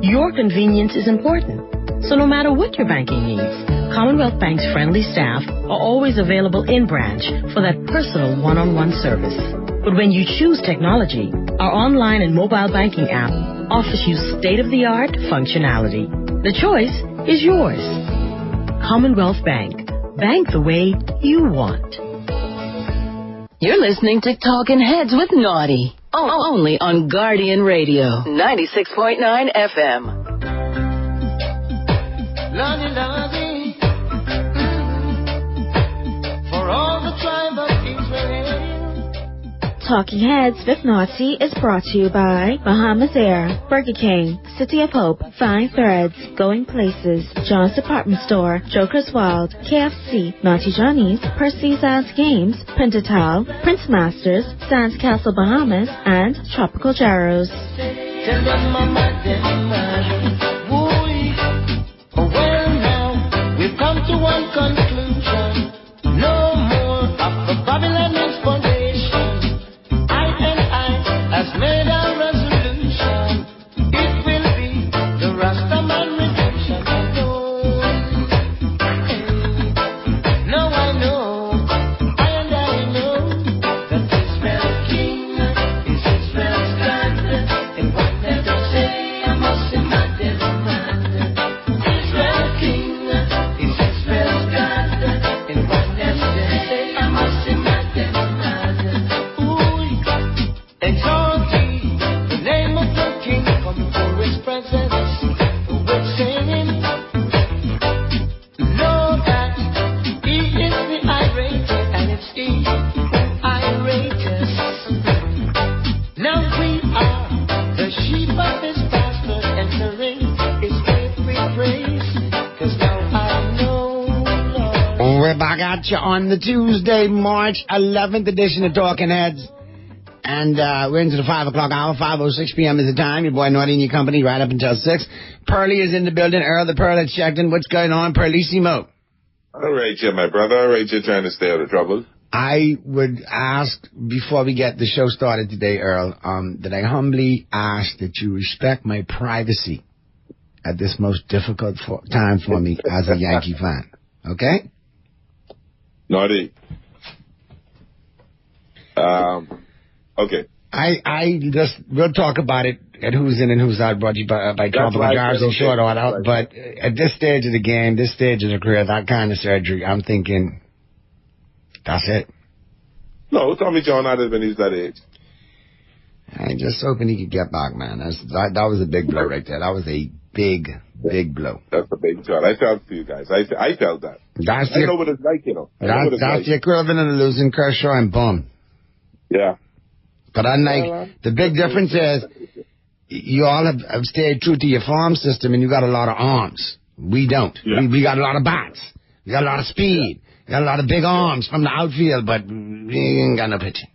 Your convenience is important. So no matter what your banking needs, Commonwealth Bank's friendly staff are always available in branch for that personal one-on-one service. But when you choose technology, our online and mobile banking app offers you state-of-the-art functionality. The choice is yours. Commonwealth Bank. Bank the way you want. You're listening to Talking Heads with Naughty. Only on Guardian Radio, 96.9 FM. Lordy, Lordy, for all the tribe of Israel. Talking Heads with Naughty is brought to you by Bahamas Air, Burger King, City of Hope, Fine Threads, Going Places, John's Department Store, Joker's Wild, KFC, Naughty Johnny's, Percy's Sands Games, Pintatal, Prince Masters, Sands Castle Bahamas, and Tropical Jarrows. Well now, we've come to one conclusion. No more of the Babylonian foundation. I has made a resolution. It will be the Rastaman redemption. Now I know, and I know that Israel's king is Israel's God. And what let us say, I must imagine. Israel's king is Israel's God. And what let us say, I must imagine. Exalt thee, the name of the King, come before his presence, with singing. Know that he is the irate, and it's he who irates. Now we are the sheep of his pasture, entering his faith we praise, 'cause now I know, Lord. We're back at you on the Tuesday, March 11th edition of Talking Heads. And we're into the 5 o'clock hour. 5:06 p.m. is the time. Your boy Naughty and your company right up until 6. Pearly is in the building. Earl the Pearl has checked in. What's going on, Pearlissimo? All right, my brother. All right, you're trying to stay out of trouble. I would ask, before we get the show started today, Earl, that I humbly ask that you respect my privacy at this most difficult time for me as a Yankee fan. Okay? Naughty. Okay. We'll talk about it at Who's In and Who's Out, brought to you by Tropical Jars and Short Order. But at this stage of the game, this stage of the career, that kind of surgery, I'm thinking, that's it. No, Tommy John had it when he was that age. I'm just hoping he could get back, man. That was a big blow right there. That was a big blow. That's a big shot. I felt for you guys. I felt that. I know what it's like, you know. That's the equivalent of losing Kershaw and Bohm. Yeah. But unlike, the big difference is, you all have stayed true to your farm system and you got a lot of arms. We don't. Yeah. We got a lot of bats. We got a lot of speed. We got a lot of big arms from the outfield, but we ain't got no pitching.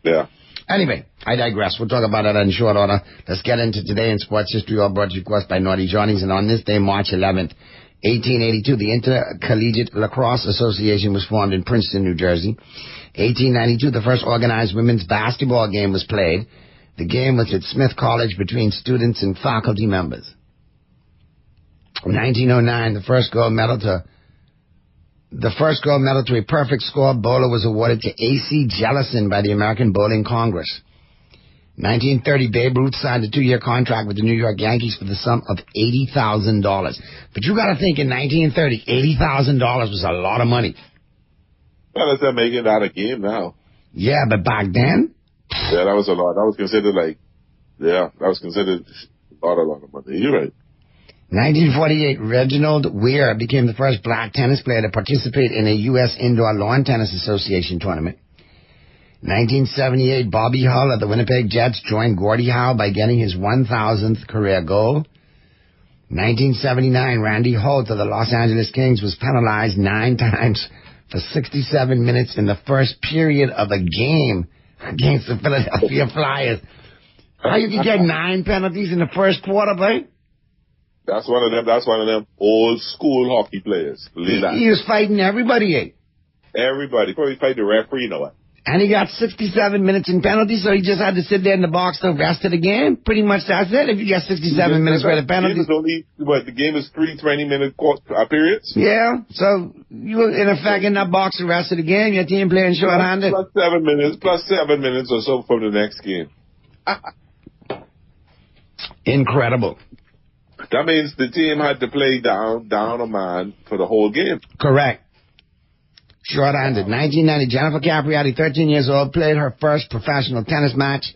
Yeah. Anyway, I digress. We'll talk about that in short order. Let's get into today in sports history, all brought to you, of course, by Naughty Johnnies. And on this day, March 11th, 1882, the Intercollegiate Lacrosse Association was formed in Princeton, New Jersey. 1892, the first organized women's basketball game was played. The game was at Smith College between students and faculty members. 1909, the first gold medal to a perfect score bowler was awarded to A.C. Jellison by the American Bowling Congress. 1930, Babe Ruth signed a 2-year contract with the New York Yankees for the sum of $80,000. But you got to think, in 1930, $80,000 was a lot of money. Well, they're making that a game now. Yeah, but back then? Yeah, that was a lot. That was considered a lot of money. You're right. 1948, Reginald Weir became the first black tennis player to participate in a U.S. Indoor Lawn Tennis Association tournament. 1978, Bobby Hull of the Winnipeg Jets joined Gordie Howe by getting his 1,000th career goal. 1979, Randy Holt of the Los Angeles Kings was penalized 9 times for 67 minutes in the first period of a game against the Philadelphia Flyers. How you can get 9 penalties in the first quarter, boy? That's one of them old school hockey players. He was fighting everybody, eh? Everybody. Probably fight the referee, you know what? And he got 67 minutes in penalty, so he just had to sit there in the box the rest of the game. Pretty much that's it. If you get 67 minutes worth of penalty. The game is 3 20-minute periods? Yeah. So you were, in effect, in that box the rest of the game. Your team playing short-handed. Plus 7 minutes or so from the next game. Incredible. That means the team had to play down a man for the whole game. Correct. Short-handed. 1990, Jennifer Capriati, 13 years old, played her first professional tennis match.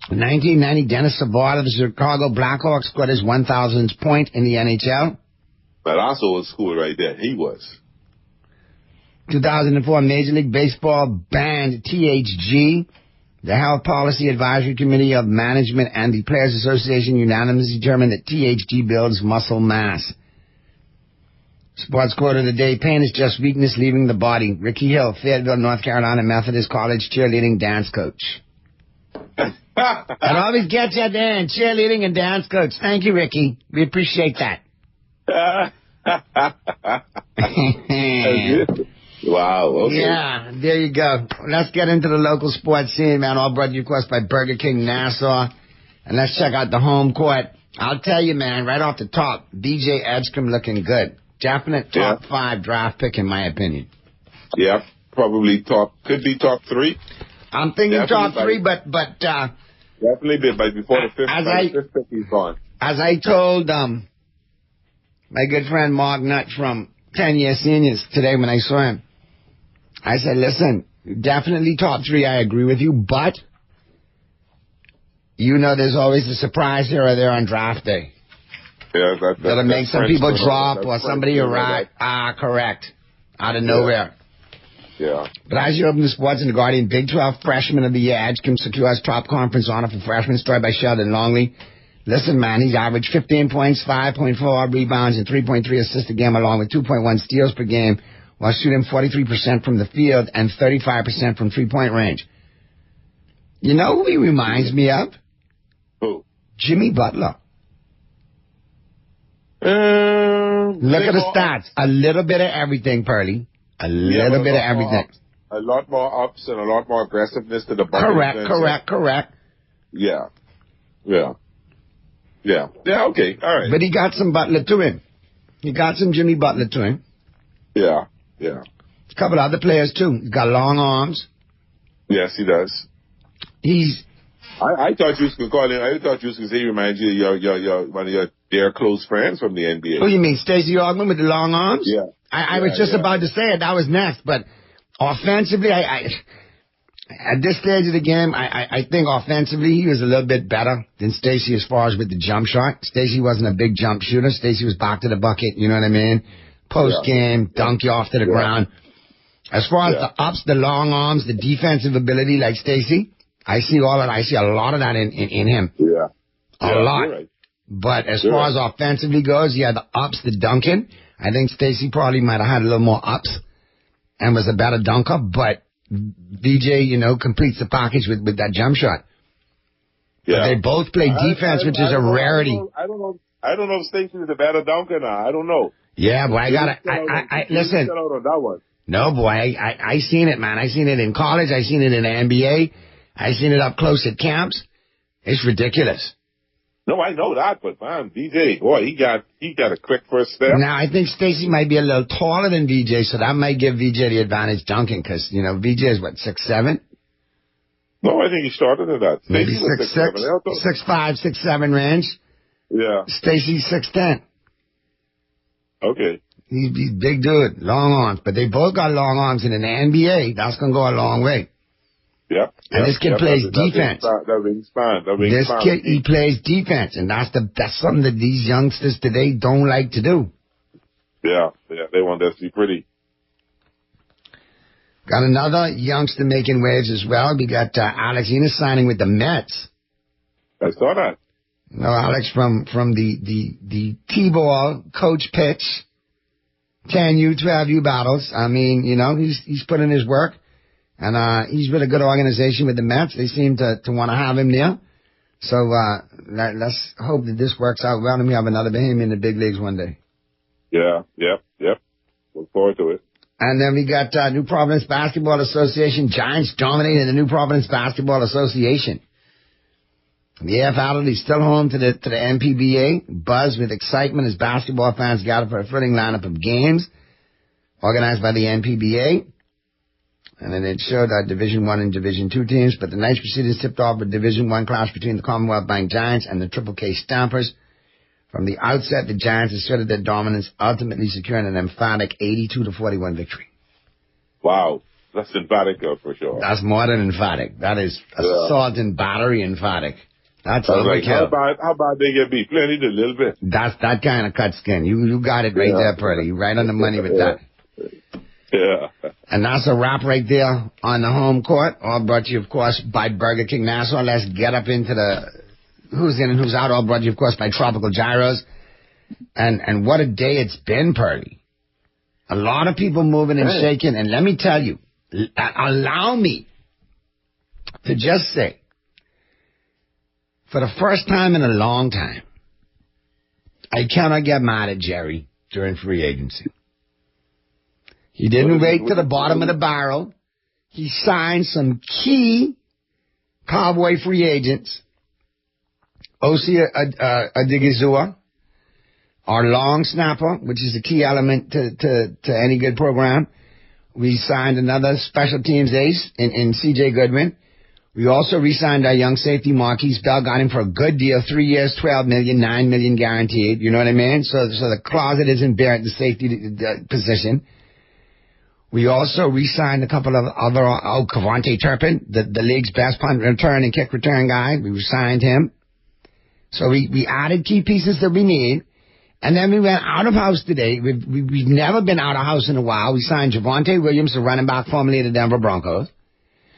1990, Dennis Savard of the Chicago Blackhawks scored his 1,000th point in the NHL. But also old school right there. He was. 2004, Major League Baseball banned THG. The Health Policy Advisory Committee of Management and the Players Association unanimously determined that THG builds muscle mass. Sports quote of the day, pain is just weakness leaving the body. Ricky Hill, Fayetteville, North Carolina Methodist College cheerleading dance coach. That always gets you there, cheerleading and dance coach. Thank you, Ricky. We appreciate that. Wow, okay. Yeah, there you go. Let's get into the local sports scene, man. All brought to you, of course, by Burger King Nassau. And let's check out the home court. I'll tell you, man, right off the top, BJ Edgecombe looking good. Definite top 5 draft pick, in my opinion. Yeah, probably could be top 3. I'm thinking definitely top 3, but definitely by before the fifth pick is gone. As I told my good friend Mark Nutt from 10-year seniors today when I saw him, I said, listen, definitely top 3, I agree with you, but you know there's always a surprise here or there on draft day. Yeah, that'll make some people drop or somebody arrive. Correct. Out of nowhere. Yeah. But as you open the Sports in the Guardian, Big 12 Freshman of the Year, Edgecombe secures top conference honor for freshman, story by Sheldon Longley. Listen, man, he's averaged 15 points, 5.4 rebounds, and 3.3 assists a game, along with 2.1 steals per game while shooting 43% from the field and 35% from three-point range. You know who he reminds me of? Who? Jimmy Butler. Look at the stats. A little bit of everything, Pearly. A little bit of everything. A lot more ups and a lot more aggressiveness to the bucket. Correct. Yeah. Okay. All right. But he got some Butler to him. He got some Jimmy Butler to him. Yeah. A couple other players too. He's got long arms. Yes, he does. He's. I thought you was gonna call him. I thought you was gonna say he reminds you of your one of your dear close friends from the NBA. Who you mean, Stacey Augmon with the long arms? Yeah. I was just about to say it. That was next, but offensively, I at this stage of the game, I think offensively he was a little bit better than Stacey as far as with the jump shot. Stacey wasn't a big jump shooter. Stacey was back to the bucket. You know what I mean? Post game, dunk you off to the ground. As far as the ups, the long arms, the defensive ability like Stacey, I see all of that. I see a lot of that in him. Yeah. A lot. Right. But as far as offensively goes, the ups, the dunking. I think Stacey probably might have had a little more ups and was a better dunker, but VJ, completes the package with that jump shot. Yeah. But they both play defense, which is a rarity. I don't know if Stacey is a better dunker now. I don't know. Yeah, boy, listen. On that one. No, boy, I seen it, man. I seen it in college. I seen it in the NBA. I seen it up close at camps. It's ridiculous. No, I know that, but man, VJ, boy, he got a quick first step. Now, I think Stacey might be a little taller than VJ, so that might give VJ the advantage dunking, because, VJ is, 6'7"? No, I think he's shorter than that. Maybe 6'6", 6'5", 6'7" range. Yeah. Stacey's 6'10". Okay. He's big dude, long arms, but they both got long arms, and in the NBA, that's going to go a long way. Yep. And this kid plays defense. That rings fine. This kid, he plays defense, and that's something that these youngsters today don't like to do. Yeah, they want that to be pretty. Got another youngster making waves as well. We got Alex Enos signing with the Mets. I saw that. Alex from the T-ball coach pitch, 10U, 12U battles. I mean, he's put in his work. And he's with a good organization with the Mets. They seem to want to have him there. So let's hope that this works out well and we have another Bahamian in the big leagues one day. Yeah, yep. Look forward to it. And then we got New Providence Basketball Association. Giants dominating the New Providence Basketball Association. The AF Adelaide is still home to the MPBA. Buzz with excitement as basketball fans gather for a thrilling lineup of games organized by the MPBA. And then it showed Division I and Division II teams, but the night's proceedings tipped off with Division I clash between the Commonwealth Bank Giants and the Triple K Stampers. From the outset, the Giants asserted their dominance, ultimately securing an emphatic 82-41 victory. Wow, that's emphatic for sure. That's more than emphatic. That is assault and battery emphatic. That's overkill. How about they get beat? Plenty, a little bit. That's that kind of cut skin. You got it right there, Purdy. You right on the money with that. Yeah. And that's a wrap right there on the home court. All brought to you, of course, by Burger King Nassau. Let's get up into the who's in and who's out. All brought to you, of course, by Tropical Gyros. And what a day it's been, Purdy. A lot of people moving and shaking. And let me tell you, allow me to just say, for the first time in a long time, I cannot get mad at Jerry during free agency. He didn't wait to the bottom of the barrel. He signed some key Cowboy free agents. Osi Odigizua, our long snapper, which is a key element to any good program. We signed another special teams ace in C.J. Goodwin. We also re-signed our young safety Marquise Bell, got him for a good deal, 3 years, $12 million, $9 million guaranteed. You know what I mean? So the closet isn't bare at the safety position. We also re-signed a couple of other, Cavante Turpin, the league's best punt return and kick return guy. We re-signed him. So we added key pieces that we need. And then we went out of house today. We've never been out of house in a while. We signed Javonte Williams, the running back formerly of the Denver Broncos.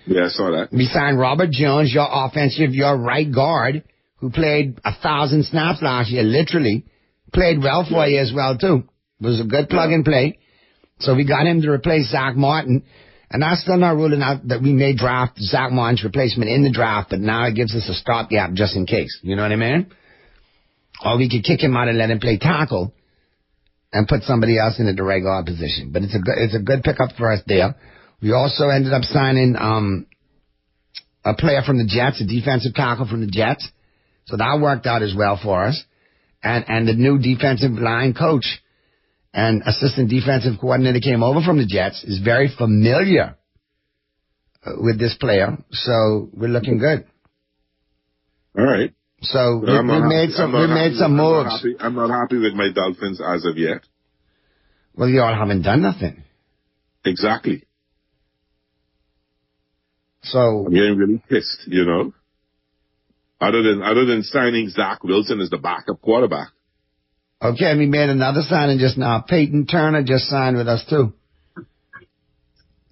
Yeah, I saw that. We signed Robert Jones, your right guard, who played 1,000 snaps last year, literally. Played well for you as well, too. Was a good plug and play. So we got him to replace Zach Martin. And I'm still not ruling out that we may draft Zach Martin's replacement in the draft, but now it gives us a stopgap just in case. You know what I mean? Or we could kick him out and let him play tackle and put somebody else in the right guard position. But it's a good pickup for us there. We also ended up signing a player from the Jets, a defensive tackle from the Jets. So that worked out as well for us. And the new defensive line coach and assistant defensive coordinator came over from the Jets, is very familiar with this player. So we're looking good. All right. So we made some moves. I'm not happy with my Dolphins as of yet. Well, you all haven't done nothing. Exactly. So I'm getting really pissed, you know. Other than signing Zach Wilson as the backup quarterback. Okay, and we made another signing just now. Peyton Turner just signed with us too.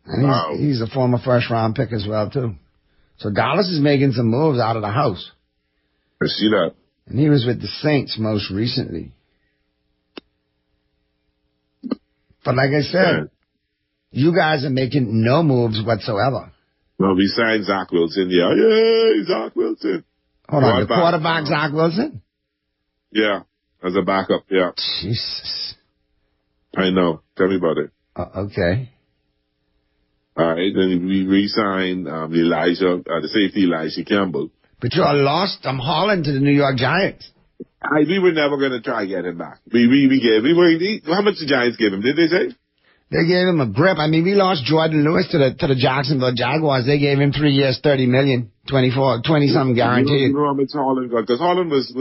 And he's a former first-round pick as well too. So Dallas is making some moves out of the house. I see that. And he was with the Saints most recently. But like I said, you guys are making no moves whatsoever. Well, we signed Zach Wilson. Yeah, yay, Zach Wilson. Hold on, the quarterback Zach Wilson? Yeah, as a backup, yeah. Jesus. I know. Tell me about it. Okay. All right, then we re-signed the safety Elijah Campbell. But you all lost Holland to the New York Giants. We were never going to try to get him back. How much the Giants give him, did they say? They gave him a grip. I mean, we lost Jordan Lewis to the Jacksonville Jaguars. They gave him 3 years, $30 million, 20-something guaranteed. Because Holland was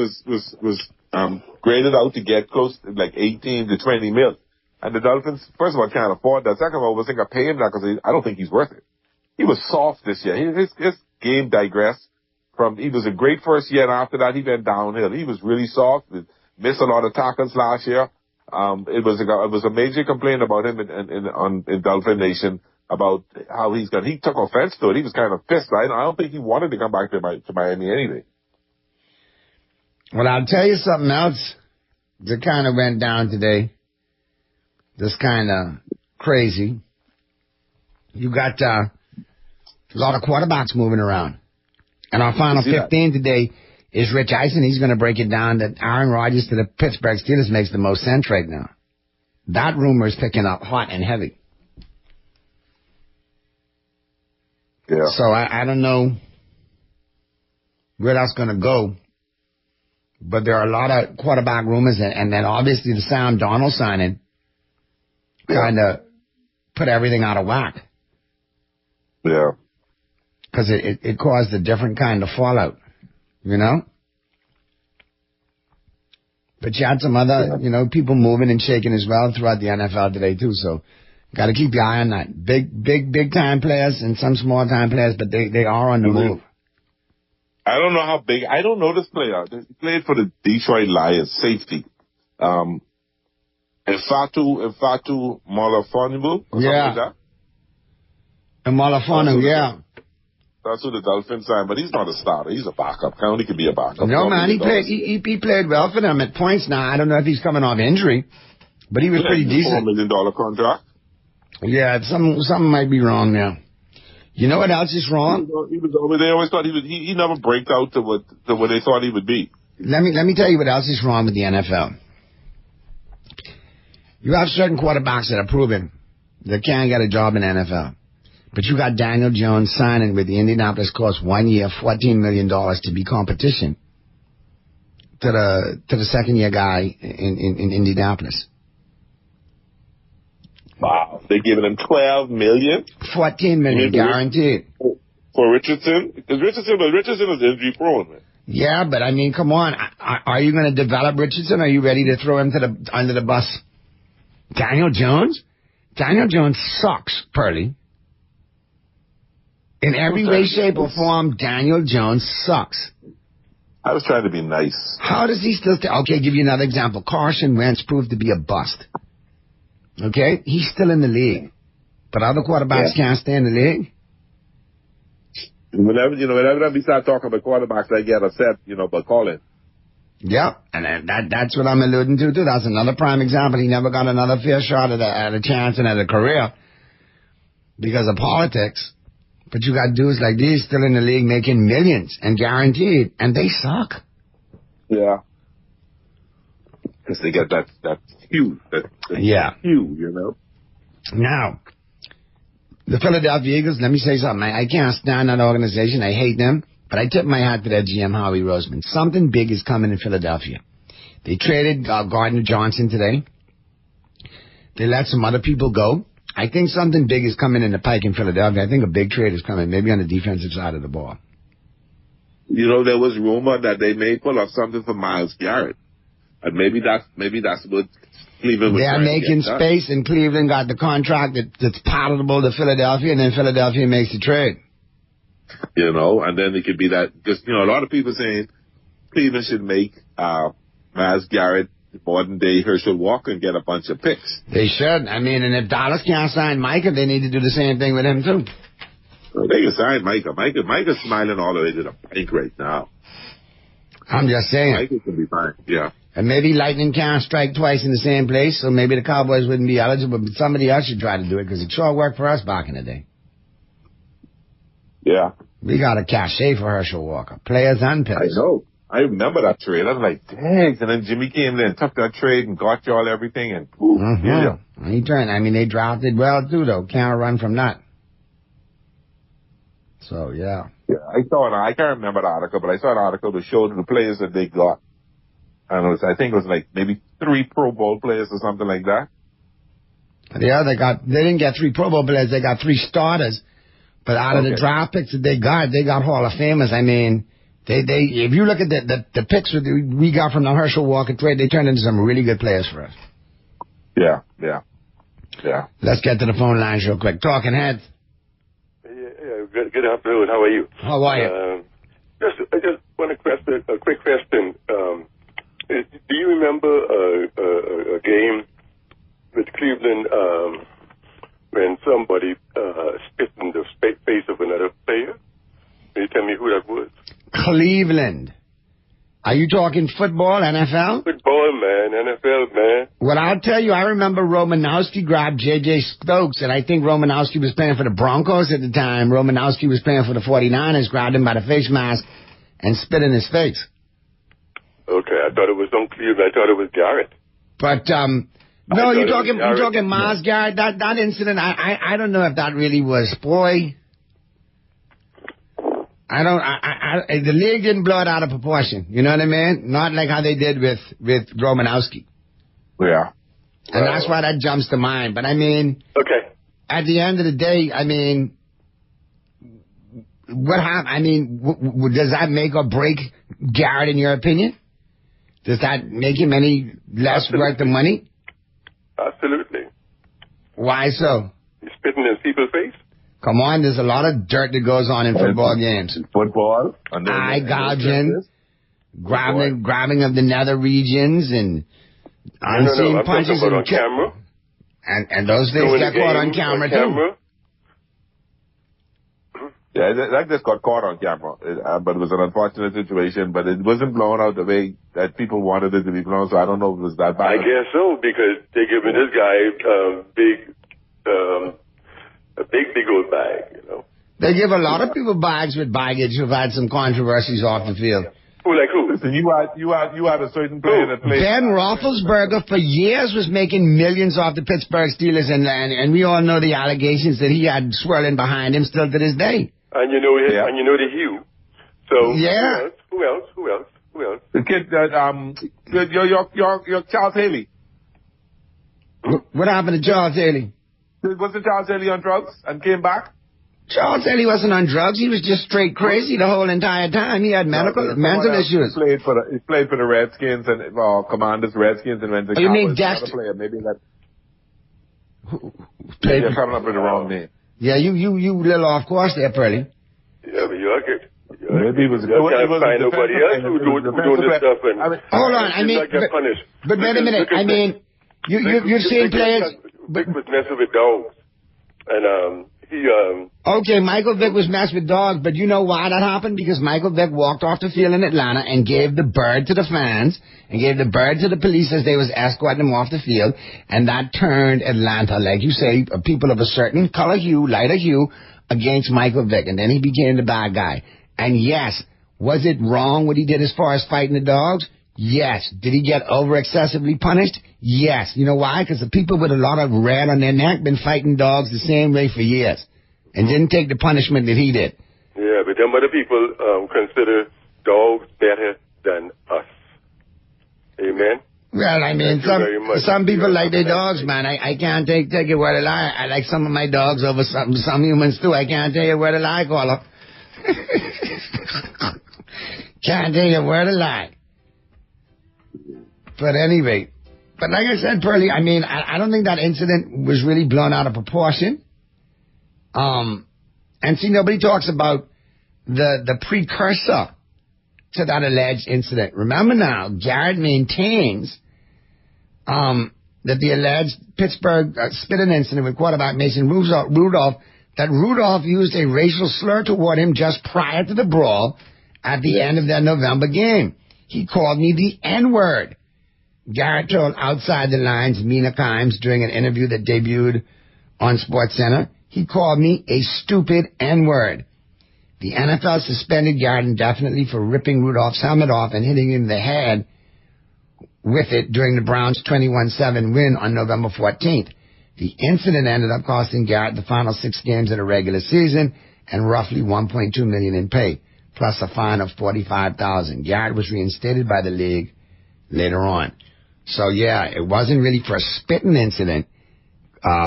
graded out to get close to like 18 to 20 mil. And the Dolphins, first of all, can't afford that. Second of all, was thinking of paying him that because I don't think he's worth it. He was soft this year. His game digressed. He was a great first year, and after that, he went downhill. He was really soft. Missed a lot of tackles last year. It was a major complaint about him in Dolphin Nation about how he took offense to it. He was kind of pissed. I don't think he wanted to come back to Miami anyway. Well, I'll tell you something else that kind of went down today. That's kind of crazy. You got a lot of quarterbacks moving around. And our final 15 today is Rich Eisen. He's going to break it down that Aaron Rodgers to the Pittsburgh Steelers makes the most sense right now. That rumor is picking up hot and heavy. Yeah. So I don't know where that's going to go. But there are a lot of quarterback rumors, and then obviously the Sam Darnold signing kind of put everything out of whack. Yeah. Because it caused a different kind of fallout, you know? But you had some other, people moving and shaking as well throughout the NFL today, too. So got to keep your eye on that. Big time players and some small time players, but they are on the move. I don't know how big. I don't know this player. He played for the Detroit Lions, safety. Ifatu Molofonwu. Yeah. Like that. And Molofonwu, yeah. That's who the Dolphins signed, but he's not a starter. He's a backup. He could be a backup. No, man, he played well for them at points now. I don't know if he's coming off injury, but he was pretty decent. $4 million contract. Yeah, something might be wrong now. You know what else is wrong? They always thought he never break out to what they thought he would be. Let me tell you what else is wrong with the NFL. You have certain quarterbacks that are proven that can't get a job in the NFL. But you got Daniel Jones signing with the Indianapolis Colts 1 year, $14 million to be competition to the second-year guy in Indianapolis. Wow. They're giving him $12 million? $14 million guaranteed. For Richardson? Because Richardson is injury-prone, man. Yeah, but I mean, come on. Are you going to develop Richardson? Are you ready to throw him under the bus? Daniel Jones? Daniel Jones sucks, Pearly. In every way, shape, or form, Daniel Jones sucks. I was trying to be nice. How does he still okay, give you another example. Carson Wentz proved to be a bust. Okay? He's still in the league. But other quarterbacks can't stay in the league. Whenever we start talking about quarterbacks, I get upset, but Colin. Yep, and that's what I'm alluding to, too. That's another prime example. He never got another fair shot at a chance and at a career because of politics. But you got dudes like these still in the league making millions and guaranteed, and they suck. Yeah. Because they get that hue. That hue, you know. Now, the Philadelphia Eagles, let me say something. I can't stand that organization. I hate them. But I tip my hat to that GM, Howie Roseman. Something big is coming in Philadelphia. They traded Gardner Johnson today. They let some other people go. I think something big is coming in the pike in Philadelphia. I think a big trade is coming, maybe on the defensive side of the ball. You know, there was rumor that they may pull off something for Myles Garrett. And maybe that's what Cleveland was They're making space, and Cleveland got the contract that's palatable to Philadelphia, and then Philadelphia makes the trade. You know, and then it could be that, because, you know, a lot of people saying Cleveland should make Myles Garrett modern-day Herschel Walker and get a bunch of picks. They should. I mean, and if Dallas can't sign Micah, they need to do the same thing with him, too. Well, they can sign Micah. Micah's smiling all the way to the bank right now. I'm just saying. Micah can be fine, yeah. And maybe lightning can't strike twice in the same place, so maybe the Cowboys wouldn't be eligible, but somebody else should try to do it, because it sure worked for us back in the day. Yeah. We got a cachet for Herschel Walker. Players and picks. I know. I remember that trade. I was like, dang. And then Jimmy came in and took that trade and got y'all everything. And He turned. I mean, they drafted well, too, though. Can't run from that. So, yeah. Yeah, I can't remember the article, but I saw an article that showed the players that they got. And I think it was like maybe 3 Pro Bowl players or something like that. Yeah, they didn't get 3 Pro Bowl players. They got 3 starters. But out of the draft picks that they got Hall of Famers. I mean, if you look at the picks we got from the Herschel Walker trade, they turned into some really good players for us. Yeah. Let's get to the phone lines real quick. Talking Heads. Yeah, good afternoon. How are you? How are you? I just want a quick question. Do you remember a game with Cleveland when somebody spit in the face of another player? Can you tell me who that was? Cleveland. Are you talking football, NFL? Football, man. NFL, man. Well, I'll tell you, I remember Romanowski grabbed J.J. Stokes, and I think Romanowski was playing for the Broncos at the time. Romanowski was playing for the 49ers, grabbed him by the face mask, and spit in his face. Okay, I thought it was on Cleveland. I thought it was Garrett. But, no, you're talking Myles Garrett. That incident, I don't know if that really was, boy. The league didn't blow it out of proportion. You know what I mean? Not like how they did with Romanowski. Yeah. And that's why that jumps to mind. But I mean, okay. At the end of the day, I mean, what happened? I mean, does that make or break Garrett in your opinion? Does that make him any less worth the money? Absolutely. Why so? He's spitting in people's face? Come on, there's a lot of dirt that goes on in football games. Football? Eye gouging, grabbing of the nether regions, and unseen punches. On camera. And those things get caught on camera, too. Yeah, that just got caught on camera. But it was an unfortunate situation, but it wasn't blown out the way that people wanted it to be blown, so I don't know if it was that bad. I guess so, because they're giving this guy a big old bag, you know. They give a lot of people bags with baggage who've had some controversies off the field. Who? Listen, you had a certain player that played. Ben Roethlisberger for years was making millions off the Pittsburgh Steelers, and we all know the allegations that he had swirling behind him still to this day. And you know the hue. So yeah. Who else? The kid that your Charles Haley. What happened to Charles Haley? Wasn't Charles Haley on drugs and came back? Charles Haley wasn't on drugs. He was just straight crazy the whole entire time. He had mental issues. He played for the Redskins and Commanders, Redskins, and went to you mean Dexter? Player. Maybe that. You're coming up with the wrong name. Yeah, you little off course there, Pearly. Yeah, but you okay. Maybe it was. You can't find nobody else who doing this stuff. Hold on, I mean, but wait a minute. I mean, you've seen players. Vic was messing with dogs, and Okay, Michael Vick was messed with dogs, but you know why that happened? Because Michael Vick walked off the field in Atlanta and gave the bird to the fans and gave the bird to the police as they was escorting him off the field, and that turned Atlanta, like you say, people of a certain color hue, lighter hue, against Michael Vick, and then he became the bad guy. And yes, was it wrong what he did as far as fighting the dogs? Yes. Did he get over-excessively punished? Yes. You know why? Because the people with a lot of red on their neck been fighting dogs the same way for years and didn't take the punishment that he did. Yeah, but them other people consider dogs better than us. Amen? Well, I mean, some people like their dogs, man. I can't take it where they lie. I like some of my dogs over some humans, too. I can't tell you where they lie, caller. Can't tell you where they lie. But anyway, but like I said, Pearlie, I mean, I don't think that incident was really blown out of proportion. And see, nobody talks about the precursor to that alleged incident. Remember now, Garrett maintains that the alleged Pittsburgh spitting incident with quarterback Mason Rudolph, that Rudolph used a racial slur toward him just prior to the brawl at the end of that November game. He called me the N-word. Garrett told Outside the Lines' Mina Kimes during an interview that debuted on SportsCenter. He called me a stupid N-word. The NFL suspended Garrett indefinitely for ripping Rudolph's helmet off and hitting him in the head with it during the Browns' 21-7 win on November 14th. The incident ended up costing Garrett the final 6 games of the regular season and roughly $1.2 million in pay, plus a fine of $45,000. Garrett was reinstated by the league later on. So, yeah, it wasn't really for a spitting incident,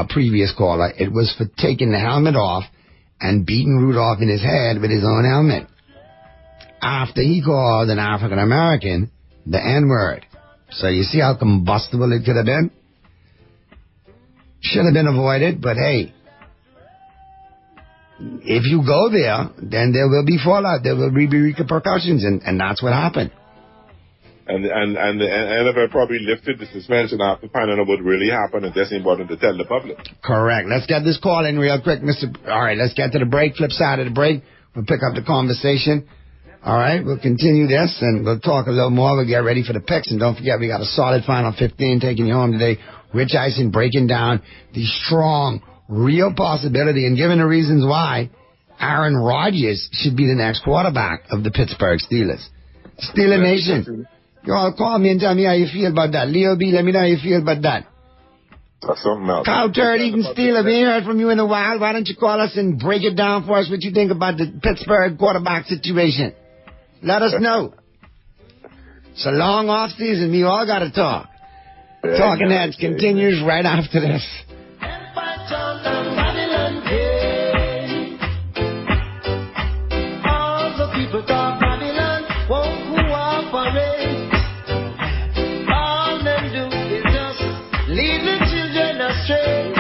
previous caller. It was for taking the helmet off and beating Rudolph in his head with his own helmet after he called an African-American the N-word. So you see how combustible it could have been? Should have been avoided, but hey, if you go there, then there will be fallout. There will be repercussions, and that's what happened. And the NFL probably lifted the suspension after finding out what really happened, and that's important to tell the public. Correct. Let's get this call in real quick, Mr. All right, let's get to the break. Flip side of the break, we'll pick up the conversation. All right, we'll continue this, and we'll talk a little more. We'll get ready for the picks, and don't forget, we got a solid Final 15 taking you home today. Rich Eisen breaking down the strong, real possibility, and giving the reasons why Aaron Rodgers should be the next quarterback of the Pittsburgh Steelers. Steeler Nation. You all call me and tell me how you feel about that. Leo B, let me know how you feel about that. That's something else. Cow turd eating Steeler. We ain't heard from you in a while. Why don't you call us and break it down for us what you think about the Pittsburgh quarterback situation? Let us know. It's a long off season. We all got to talk. Talking Heads continues right after this. All the people talk Babylon won't cooperate. All them do is just lead the children astray,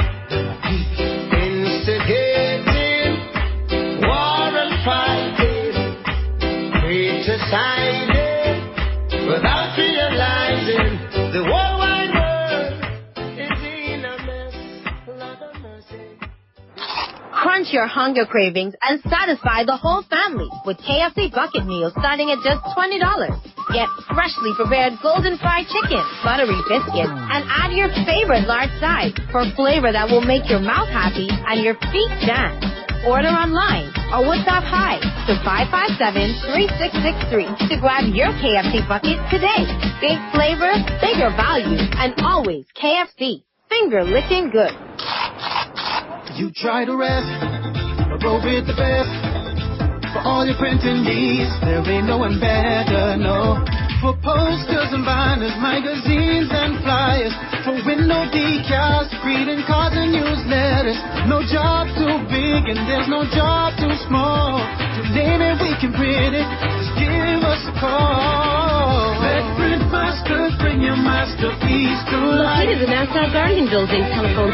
instigating war and fighting, criticizing without realizing the whole wide world is in a mess. Lord of mercy. Crunch your hunger cravings and satisfy the whole family with KFC bucket meals starting at just $20. Get freshly prepared golden fried chicken, buttery biscuits, and add your favorite large size for flavor that will make your mouth happy and your feet dance. Order online or WhatsApp hi to 557-3663 to grab your KFC bucket today. Big flavor, bigger value, and always KFC. Finger licking good. You try to rest, but go with the best. For all your printing needs, there ain't no one better, no. For posters and binders, magazines and flyers, for window decals, greeting cards and newsletters. No job too big and there's no job too small. To name it, we can print it. Just give us a call. Let Print Masters bring your masterpiece to life. Located in the Nassau Guardian Building, telephone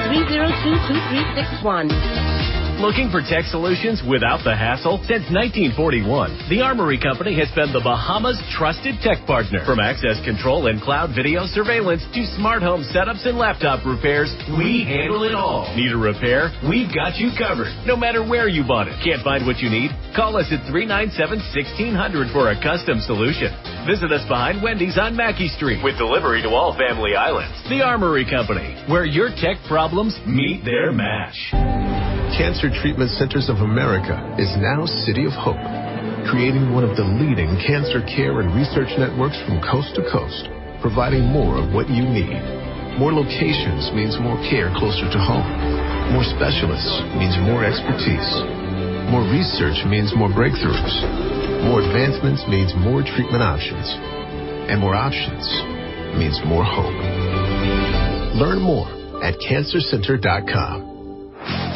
302-2361. Looking for tech solutions without the hassle? Since 1941, the Armory Company has been the Bahamas' trusted tech partner. From access control and cloud video surveillance to smart home setups and laptop repairs, we handle it all. Need a repair? We've got you covered, no matter where you bought it. Can't find what you need? Call us at 397-1600 for a custom solution. Visit us behind Wendy's on Mackey Street with delivery to all Family Islands. The Armory Company, where your tech problems meet their match. Cancer Treatment Centers of America is now City of Hope, creating one of the leading cancer care and research networks from coast to coast, providing more of what you need. More locations means more care closer to home. More specialists means more expertise. More research means more breakthroughs. More advancements means more treatment options. And more options means more hope. Learn more at cancercenter.com.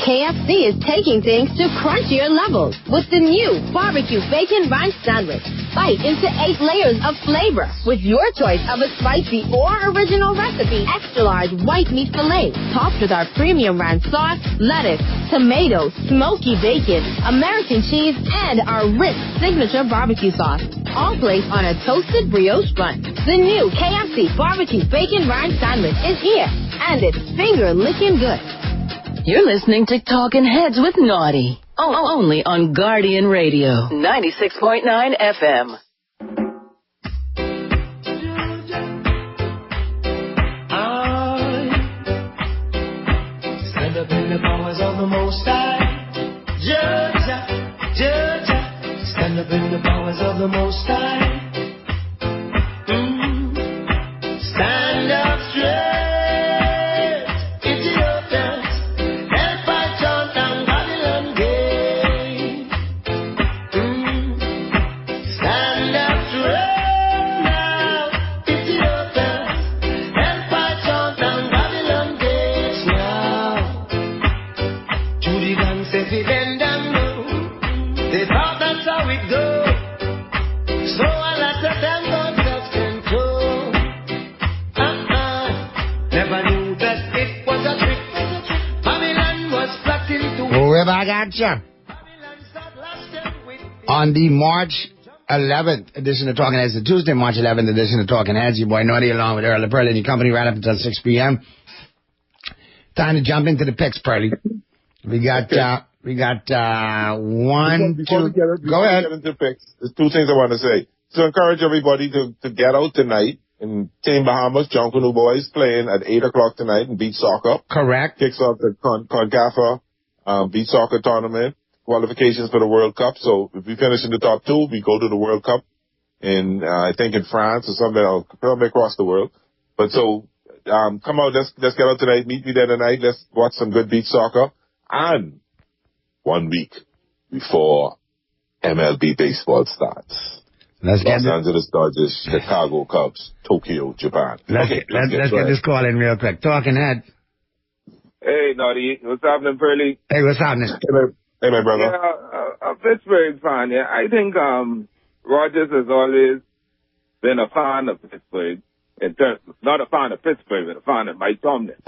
KFC is taking things to crunchier levels with the new barbecue bacon ranch sandwich. Bite into 8 layers of flavor with your choice of a spicy or original recipe. Extra large white meat fillet topped with our premium ranch sauce, lettuce, tomatoes, smoky bacon, American cheese, and our rich signature barbecue sauce. All placed on a toasted brioche bun. The new KFC barbecue bacon ranch sandwich is here, and it's finger-licking good. You're listening to Talkin' Heads with Naughty. Only on Guardian Radio. 96.9 FM. Stand up in the powers of the Most High. Judge. Stand up in the powers of the Most High. Stand up straight. I got you. On the March 11th edition of Talking Heads, the Tuesday, March 11th edition of Talking Heads, your boy Naughty along with Earl Pearly and your company right up until 6 p.m. Time to jump into the picks, Pearly. We got one, two. Go ahead. Get into picks. There's 2 things I want to say. To encourage everybody to get out tonight. In Team Bahamas, John Canoe Boys playing at 8 o'clock tonight in beach soccer. Correct. Kicks off the CONCACAF beach soccer tournament, qualifications for the World Cup. So if we finish in the top 2, we go to the World Cup in, I think in France or something, or probably across the world. But so, come out, let's get out tonight, meet me there tonight, let's watch some good beach soccer. And 1 week before MLB baseball starts. Los Angeles Dodgers, Chicago Cubs, Tokyo, Japan. Let's get this call in real quick. Talking Head. Hey, Naughty. What's happening, Pearly? Hey, what's happening? Hey, my brother. Yeah, a Pittsburgh fan. Yeah, I think Rogers has always been a fan of Pittsburgh. Not a fan of Pittsburgh, but a fan of Mike Tomlin.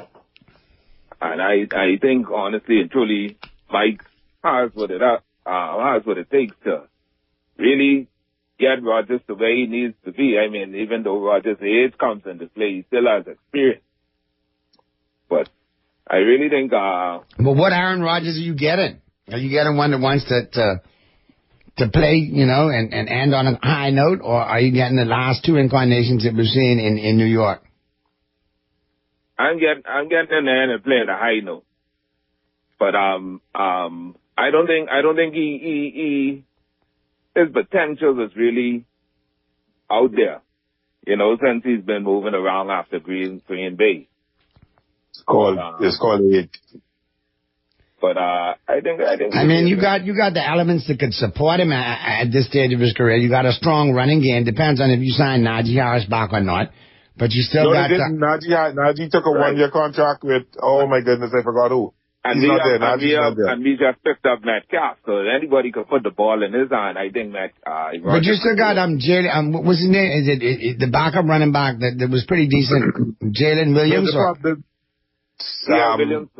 And I think, honestly and truly, Mike has what it takes to really get Rogers the way he needs to be. I mean, even though Rogers' age comes into play, he still has experience. But I really think... But what Aaron Rodgers are you getting? Are you getting one that wants to play, you know, and end on a high note, or are you getting the last 2 incarnations that we've seen in New York? I'm getting in there and playing a high note. But I don't think he his potential is really out there, you know, since he's been moving around after Green Bay. It's called it. But I think. I mean, you got the elements that could support him at this stage of his career. You got a strong running game. Depends on if you sign Najee Harris back or not. But you still got. Najee took a 1-year contract with. Oh my goodness, I forgot who. And we just picked up Metcalf, so anybody could put the ball in his hand. I think that. But you still got Jalen. What was his name? Is it the backup running back that was pretty decent? Jalen Williams.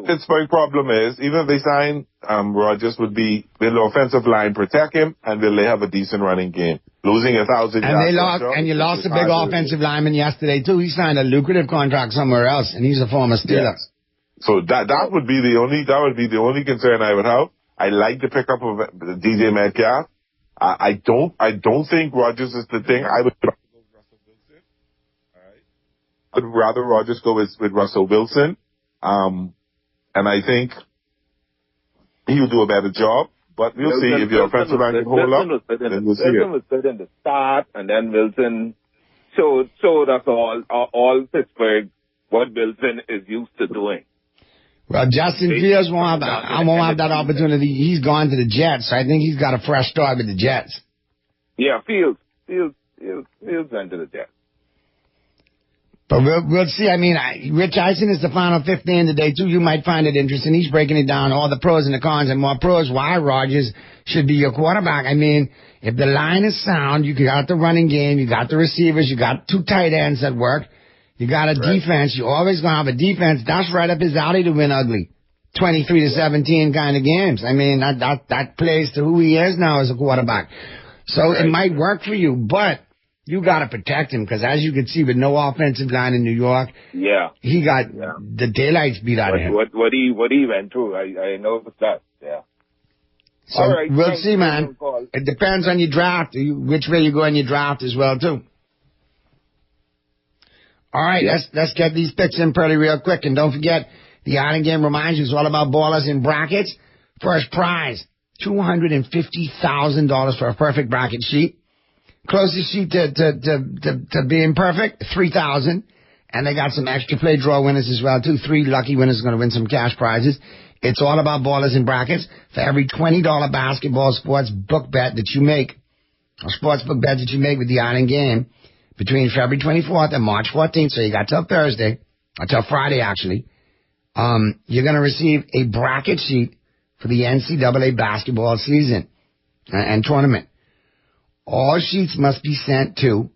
Pittsburgh problem is, even if they sign Rodgers, will the offensive line protect him, and will they have a decent running game? Losing 1,000 yards. And you lost a big offensive lineman yesterday, too. He signed a lucrative contract somewhere else, and he's a former Steeler. Yes. So that would be the only concern I would have. I like the pickup of DJ Metcalf. I don't think Rodgers is the thing. I would rather Rodgers go with Russell Wilson. And I think he'll do a better job. But we'll see if your offensive line can hold up. Then we'll see it. Wilson was put in the start, and then Wilson showed us all Pittsburgh what Wilson is used to doing. Well, Justin Fields won't have that opportunity. He's gone to the Jets. I think he's got a fresh start with the Jets. Yeah, Fields went to the Jets. But we'll see. I mean, Rich Eisen is the final 15 today, too. You might find it interesting. He's breaking it down, all the pros and the cons and more pros, why Rodgers should be your quarterback. I mean, if the line is sound, you got the running game, you got the receivers, you got 2 tight ends that work, you got a defense. You're always going to have a defense. That's right up his alley to win ugly. 23-17 kind of games. I mean, that plays to who he is now as a quarterback. So it might work for you, but you got to protect him because, as you can see, with no offensive line in New York, he got the daylights beat out of him. What he went through, I know that. Yeah. So all right, we'll see, man. It depends on your draft, which way you go in your draft as well, too. All right, let's get these picks in pretty real quick, and don't forget the Island Game reminds you it's all about ballers in brackets. First prize, $250,000 for a perfect bracket sheet. Closest sheet to being perfect, 3,000. And they got some extra play draw winners as well, too. 3 lucky winners are going to win some cash prizes. It's all about ballers in brackets. For every $20 basketball sports book bet that you make, or sports book bet that you make with the Island Game, between February 24th and March 14th, so you got till Thursday, or till Friday, actually, you're going to receive a bracket sheet for the NCAA basketball season and tournament. All sheets must be sent to,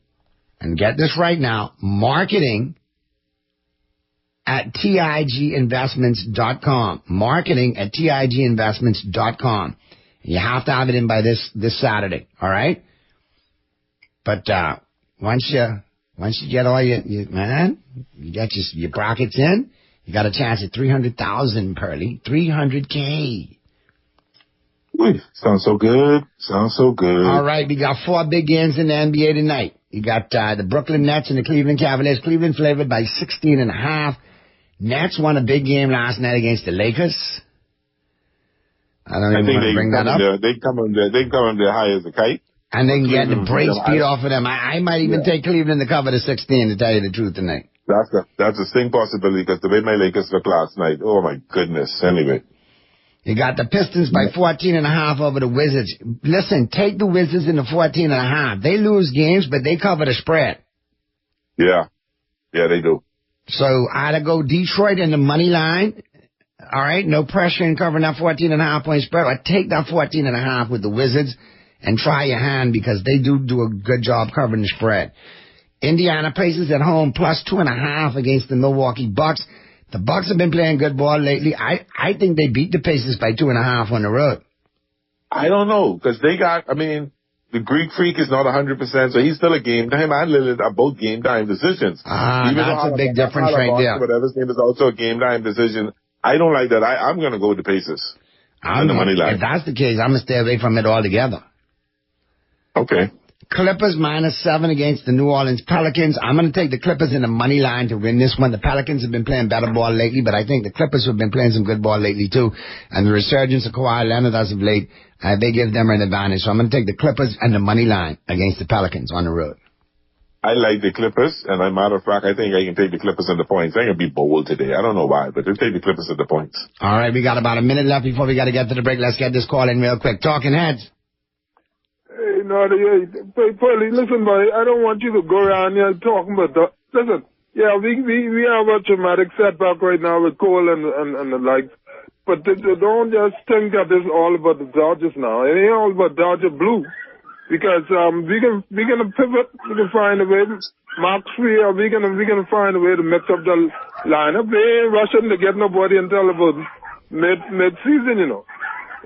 and get this right now, marketing@tiginvestments.com. Marketing@tiginvestments.com. You have to have it in by this Saturday, all right? But once you get all you got your brackets in, you got a chance at $300,000, Pearly. $300K. Sounds so good. All right, we got 4 big games in the NBA tonight. You got the Brooklyn Nets and the Cleveland Cavaliers. Cleveland favored by 16.5. Nets won a big game last night against the Lakers. I don't even want to bring that up. They come on there high as a kite. And they can get the brakes beat off of them. I might even take Cleveland to cover the 16, to tell you the truth tonight. That's a sting possibility because the way my Lakers looked last night, oh my goodness. Anyway. You got the Pistons by 14.5 over the Wizards. Listen, take the Wizards in the 14.5. They lose games, but they cover the spread. Yeah, they do. So either go Detroit in the money line. All right, no pressure in covering that 14.5 point spread. Or take that 14.5 with the Wizards and try your hand because they do a good job covering the spread. Indiana Pacers at home plus 2.5 against the Milwaukee Bucks. The Bucks have been playing good ball lately. I think they beat the Pacers by 2.5 on the road. I don't know, because the Greek Freak is not 100%, so he's still a game time. And Lillard are both game time decisions. That's a big difference right there. Whatever's name is also a game time decision. I don't like that. I'm going to go with the Pacers. The money line. If that's the case, I'm going to stay away from it altogether. Okay. Clippers -7 against the New Orleans Pelicans. I'm going to take the Clippers in the money line to win this one. The Pelicans have been playing better ball lately, but I think the Clippers have been playing some good ball lately too. And the resurgence of Kawhi Leonard as of late, they give them an advantage. So I'm going to take the Clippers and the money line against the Pelicans on the road. I like the Clippers, and as a matter of fact, I think I can take the Clippers and the points. I'm going to be bold today. I don't know why, but I'll take the Clippers and the points. All right, we got about a minute left before we got to get to the break. Let's get this call in real quick. Talking Heads. Hey, Pearly, listen, boy, I don't want you to go around here talking about that. Listen, we have a traumatic setback right now with Cole and the likes, but don't just think that it's all about the Dodgers now. It ain't all about Dodger Blue, because we can pivot, we can find a way. Mark Freer, we can find a way to mix up the lineup. They ain't rushing to get nobody until about mid-season, you know.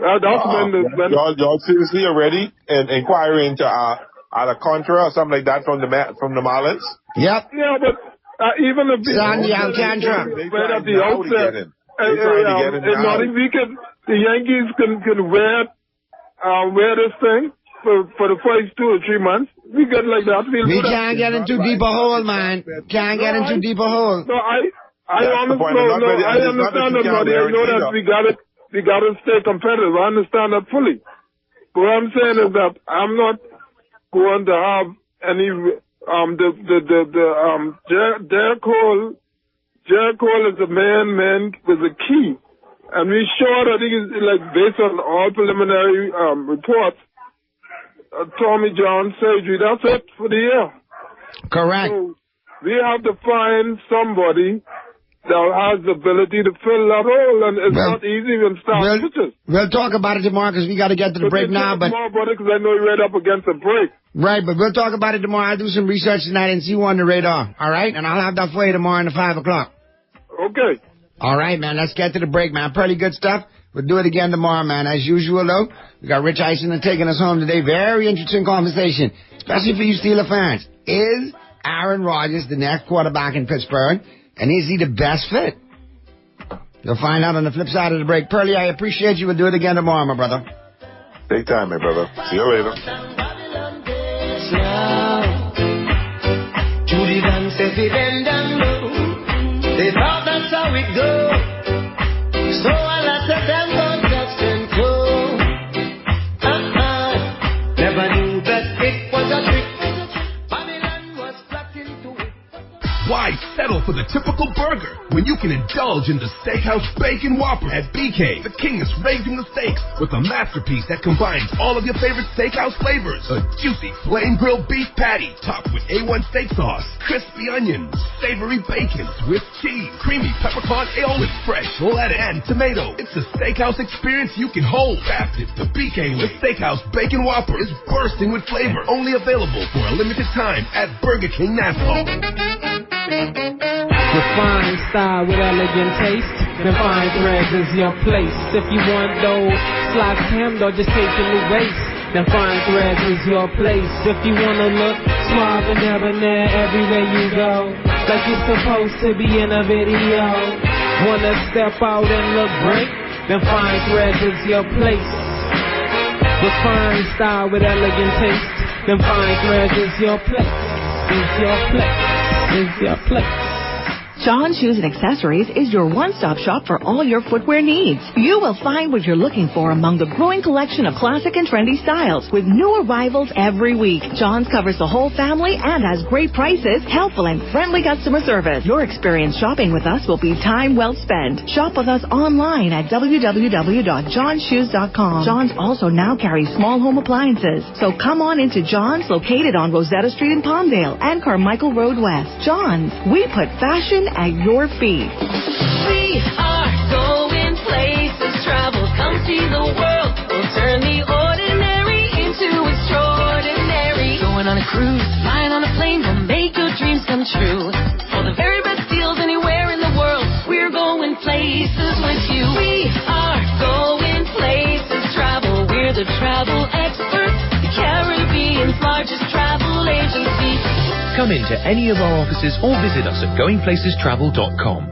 That's when y'all seriously already inquiring into Alcantara or something like that from the Marlins? Yep. Yeah, but even if Sandy Alcantara right at the outset, the Yankees can wear this thing for the first 2 or 3 months. We get like that. We can't get into deeper hole, man. Can't get into deeper hole. No, I understand that, buddy. I know that we gotta stay competitive. I understand that fully. But what I'm saying is that I'm not going to have any Derek Cole is the man with the key. And we sure that he's like based on all preliminary reports, Tommy John surgery. That's it for the year. Correct. So we have to find somebody that has the ability to fill that hole, and it's not easy when start pitchers. We'll talk about it tomorrow because we got to get to the break now. But tomorrow, brother, because I know you're right up against a break. Right, but we'll talk about it tomorrow. I'll do some research tonight and see you on the radar. All right, and I'll have that for you tomorrow at 5 o'clock. Okay. All right, man. Let's get to the break, man. Pretty good stuff. We'll do it again tomorrow, man. As usual, though, we got Rich Eisen taking us home today. Very interesting conversation, especially for you Steeler fans. Is Aaron Rodgers the next quarterback in Pittsburgh? And is he the best fit? You'll find out on the flip side of the break. Pearly, I appreciate you. We'll do it again tomorrow, my brother. Take time, my brother. See you later. They thought that's how it goes. So I let them go just and go. Never knew that it was a trick. Babylon was plotting to it. Why settle for the typical burger when you can indulge in the Steakhouse Bacon Whopper at BK? The king is raising the stakes with a masterpiece that combines all of your favorite steakhouse flavors. A juicy flame grilled beef patty topped with A1 steak sauce, crispy onions, savory bacon, Swiss cheese, creamy peppercorn ale with fresh lettuce and tomato. It's a steakhouse experience you can hold. Crafted the BK with Steakhouse Bacon Whopper is bursting with flavor. Only available for a limited time at Burger King Nassau. Refined style with elegant taste. Refined threads is your place. If you want those slots hemmed or just taking the waist, then Fine Threads is your place. If you wanna look suave and debonair everywhere you go, like you're supposed to be in a video, wanna step out and look great, then Fine Threads is your place. Refined style with elegant taste, then Fine Threads is your place. Is your place. Is your place. John Shoes and Accessories is your one-stop shop for all your footwear needs. You will find what you're looking for among the growing collection of classic and trendy styles with new arrivals every week. John's covers the whole family and has great prices, helpful and friendly customer service. Your experience shopping with us will be time well spent. Shop with us online at www.johnshoes.com. John's also now carries small home appliances. So come on into John's, located on Rosetta Street in Palmdale and Carmichael Road West. John's, we put fashion at your feet. We are going places, travel, come see the world. We'll turn the ordinary into extraordinary. Going on a cruise, flying on a plane, will make your dreams come true. For the very best deals anywhere in the world, we're going places with you. We are going places, travel, we're the travel experts, the Caribbean's largest travel agency. Come into any of our offices or visit us at goingplacestravel.com.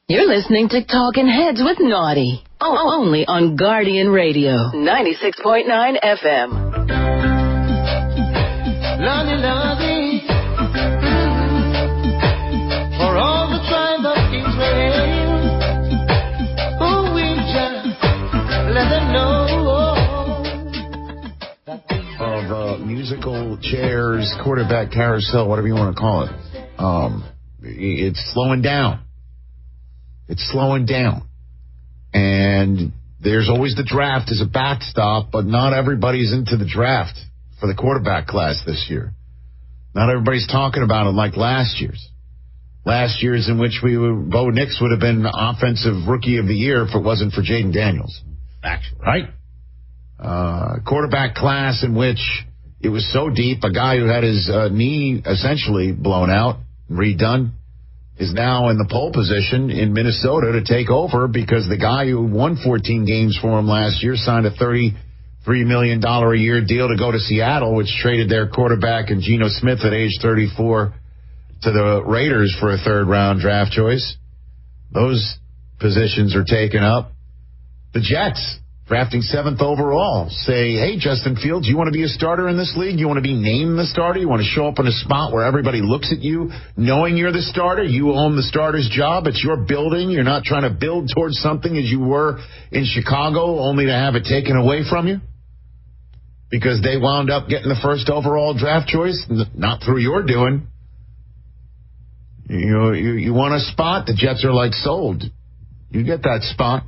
You're listening to Talking Heads with Naughty. Only on Guardian Radio, 96.9 FM. Lordy, Lordy, for all the tribe of Israel, oh, we just let them know. Of musical chairs, quarterback carousel, whatever you want to call it. It's slowing down. It's slowing down. And there's always the draft as a backstop, but not everybody's into the draft for the quarterback class this year. Not everybody's talking about it like last year's. Last year's in which Bo Nix would have been offensive rookie of the year if it wasn't for Jaden Daniels. Actually, right? Quarterback class in which it was so deep, a guy who had his knee essentially blown out, redone, is now in the pole position in Minnesota to take over because the guy who won 14 games for him last year signed a $33 million a year deal to go to Seattle, which traded their quarterback and Geno Smith at age 34 to the Raiders for a third-round draft choice. Those positions are taken up. The Jets, drafting 7th overall, say, hey, Justin Fields, you want to be a starter in this league? You want to be named the starter? You want to show up in a spot where everybody looks at you knowing you're the starter? You own the starter's job. It's your building. You're not trying to build towards something as you were in Chicago only to have it taken away from you because they wound up getting the 1st overall draft choice, not through your doing. You want a spot? The Jets are like sold. You get that spot.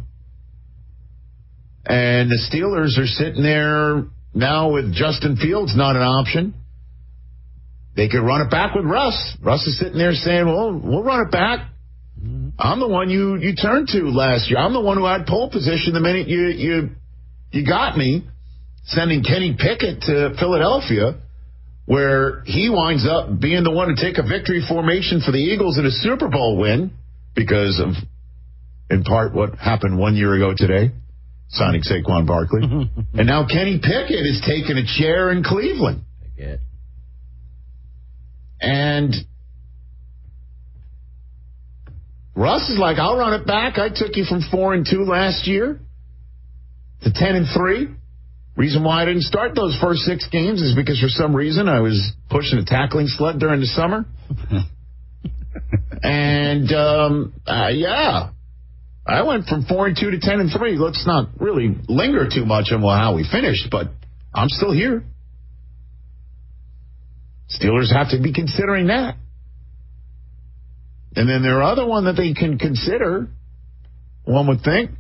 And the Steelers are sitting there now with Justin Fields not an option. They could run it back with Russ. Russ is sitting there saying, well, we'll run it back. I'm the one you turned to last year. I'm the one who had pole position the minute you got me, sending Kenny Pickett to Philadelphia, where he winds up being the one to take a victory formation for the Eagles in a Super Bowl win because of, in part, what happened 1 year ago today. Signing Saquon Barkley. And now Kenny Pickett is taking a chair in Cleveland. And Russ is like, I'll run it back. I took you from 4-2 last year to 10-3. Reason why I didn't start those first 6 games is because for some reason I was pushing a tackling sled during the summer. And, yeah. I went from 4-2 to 10-3. Let's not really linger too much on how we finished, but I'm still here. Steelers have to be considering that. And then their other one that they can consider, one would think,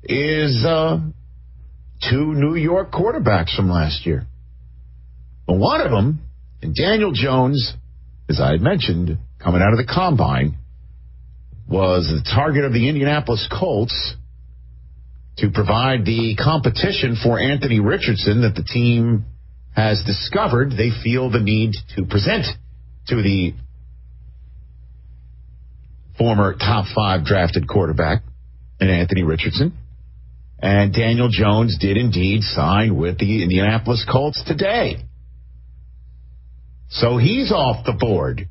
is 2 New York quarterbacks from last year. But one of them, and Daniel Jones, as I had mentioned, coming out of the combine, was the target of the Indianapolis Colts to provide the competition for Anthony Richardson that the team has discovered they feel the need to present to the former top 5 drafted quarterback in Anthony Richardson. And Daniel Jones did indeed sign with the Indianapolis Colts today. So he's off the board.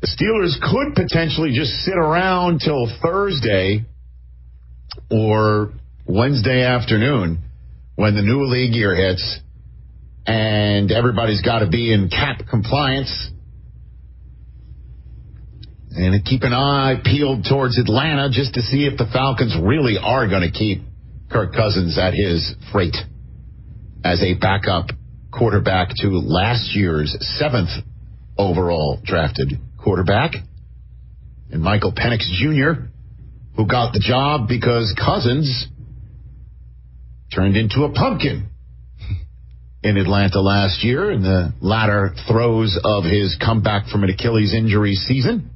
The Steelers could potentially just sit around till Thursday or Wednesday afternoon when the new league year hits and everybody's got to be in cap compliance and keep an eye peeled towards Atlanta just to see if the Falcons really are going to keep Kirk Cousins at his freight as a backup quarterback to last year's 7th overall drafted quarterback, and Michael Penix Jr., who got the job because Cousins turned into a pumpkin in Atlanta last year in the latter throes of his comeback from an Achilles injury season.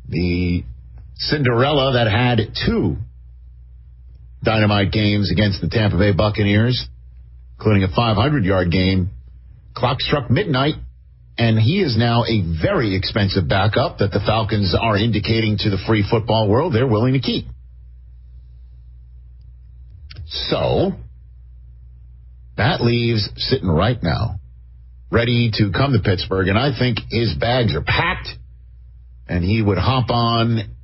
The Cinderella that had 2 dynamite games against the Tampa Bay Buccaneers, including a 500-yard game. Clock struck midnight, and he is now a very expensive backup that the Falcons are indicating to the free football world they're willing to keep. So, that leaves sitting right now, ready to come to Pittsburgh, and I think his bags are packed, and he would hop on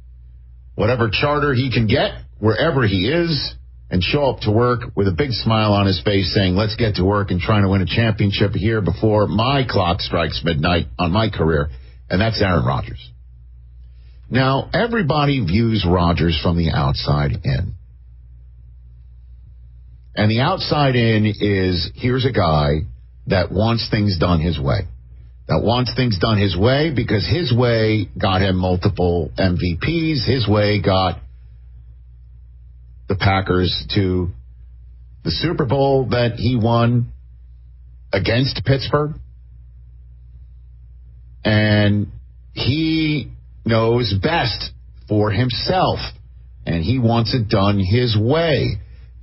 whatever charter he can get, wherever he is, and show up to work with a big smile on his face saying, let's get to work and trying to win a championship here before my clock strikes midnight on my career. And that's Aaron Rodgers. Now, everybody views Rodgers from the outside in. And the outside in is, here's a guy that wants things done his way. That wants things done his way because his way got him multiple MVPs. His way got the Packers to the Super Bowl that he won against Pittsburgh. And he knows best for himself. And he wants it done his way.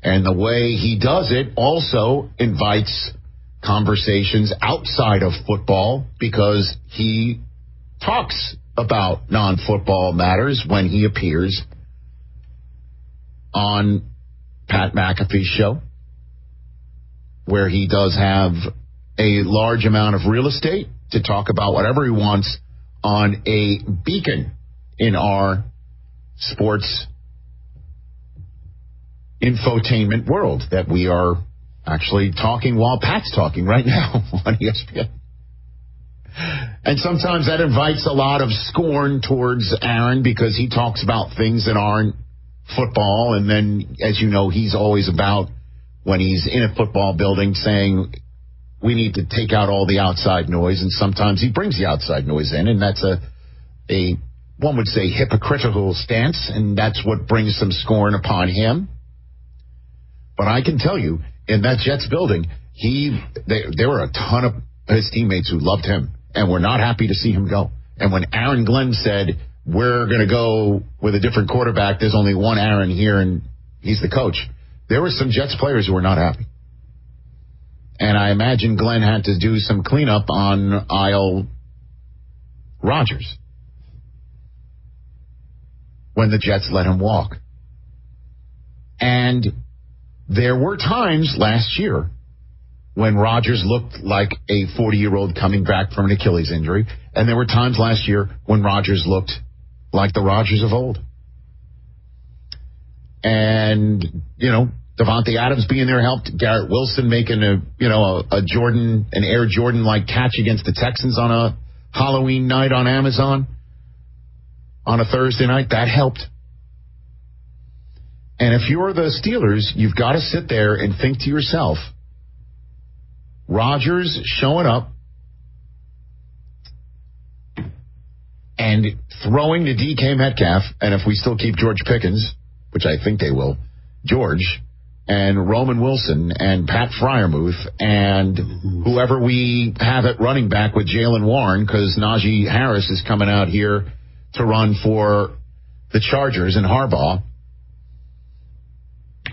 And the way he does it also invites conversations outside of football because he talks about non-football matters when he appears on Pat McAfee's show, where he does have a large amount of real estate to talk about whatever he wants on a beacon in our sports infotainment world that we are actually talking while Pat's talking right now on ESPN. And sometimes that invites a lot of scorn towards Aaron because he talks about things that aren't football. And then, as you know, he's always about, when he's in a football building, saying we need to take out all the outside noise. And sometimes he brings the outside noise in. And that's a one would say, hypocritical stance. And that's what brings some scorn upon him. But I can tell you, in that Jets building, there were a ton of his teammates who loved him and were not happy to see him go. And when Aaron Glenn said, we're going to go with a different quarterback, there's only one Aaron here and he's the coach, there were some Jets players who were not happy. And I imagine Glenn had to do some cleanup on aisle Rodgers when the Jets let him walk. And there were times last year when Rodgers looked like a 40-year-old coming back from an Achilles injury, and there were times last year when Rodgers looked like the Rodgers of old. And, you know, Devontae Adams being there helped. Garrett Wilson making an Air Jordan-like catch against the Texans on a Halloween night on Amazon on a Thursday night. That helped. And if you're the Steelers, you've got to sit there and think to yourself, Rodgers showing up and throwing to DK Metcalf, and if we still keep George Pickens, which I think they will, George, and Roman Wilson, and Pat Freiermuth, and whoever we have at running back with Jaylen Warren, because Najee Harris is coming out here to run for the Chargers and Harbaugh.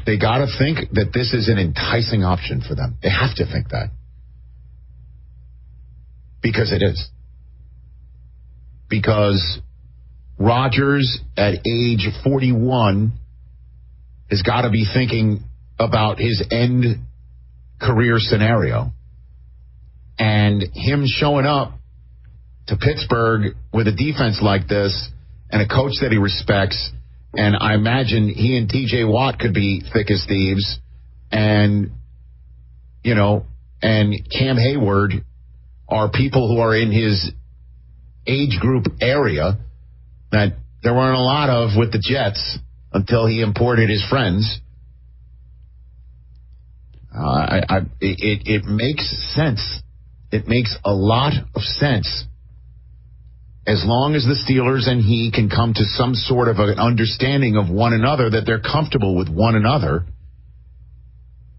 They got to think that this is an enticing option for them. They have to think that. Because it is. Because Rodgers at age 41 has got to be thinking about his end career scenario. And him showing up to Pittsburgh with a defense like this and a coach that he respects, and I imagine he and T.J. Watt could be thick as thieves, and, you know, and Cam Hayward are people who are in his age group area that there weren't a lot of with the Jets until he imported his friends. It makes sense. It makes a lot of sense. As long as the Steelers and he can come to some sort of an understanding of one another, that they're comfortable with one another,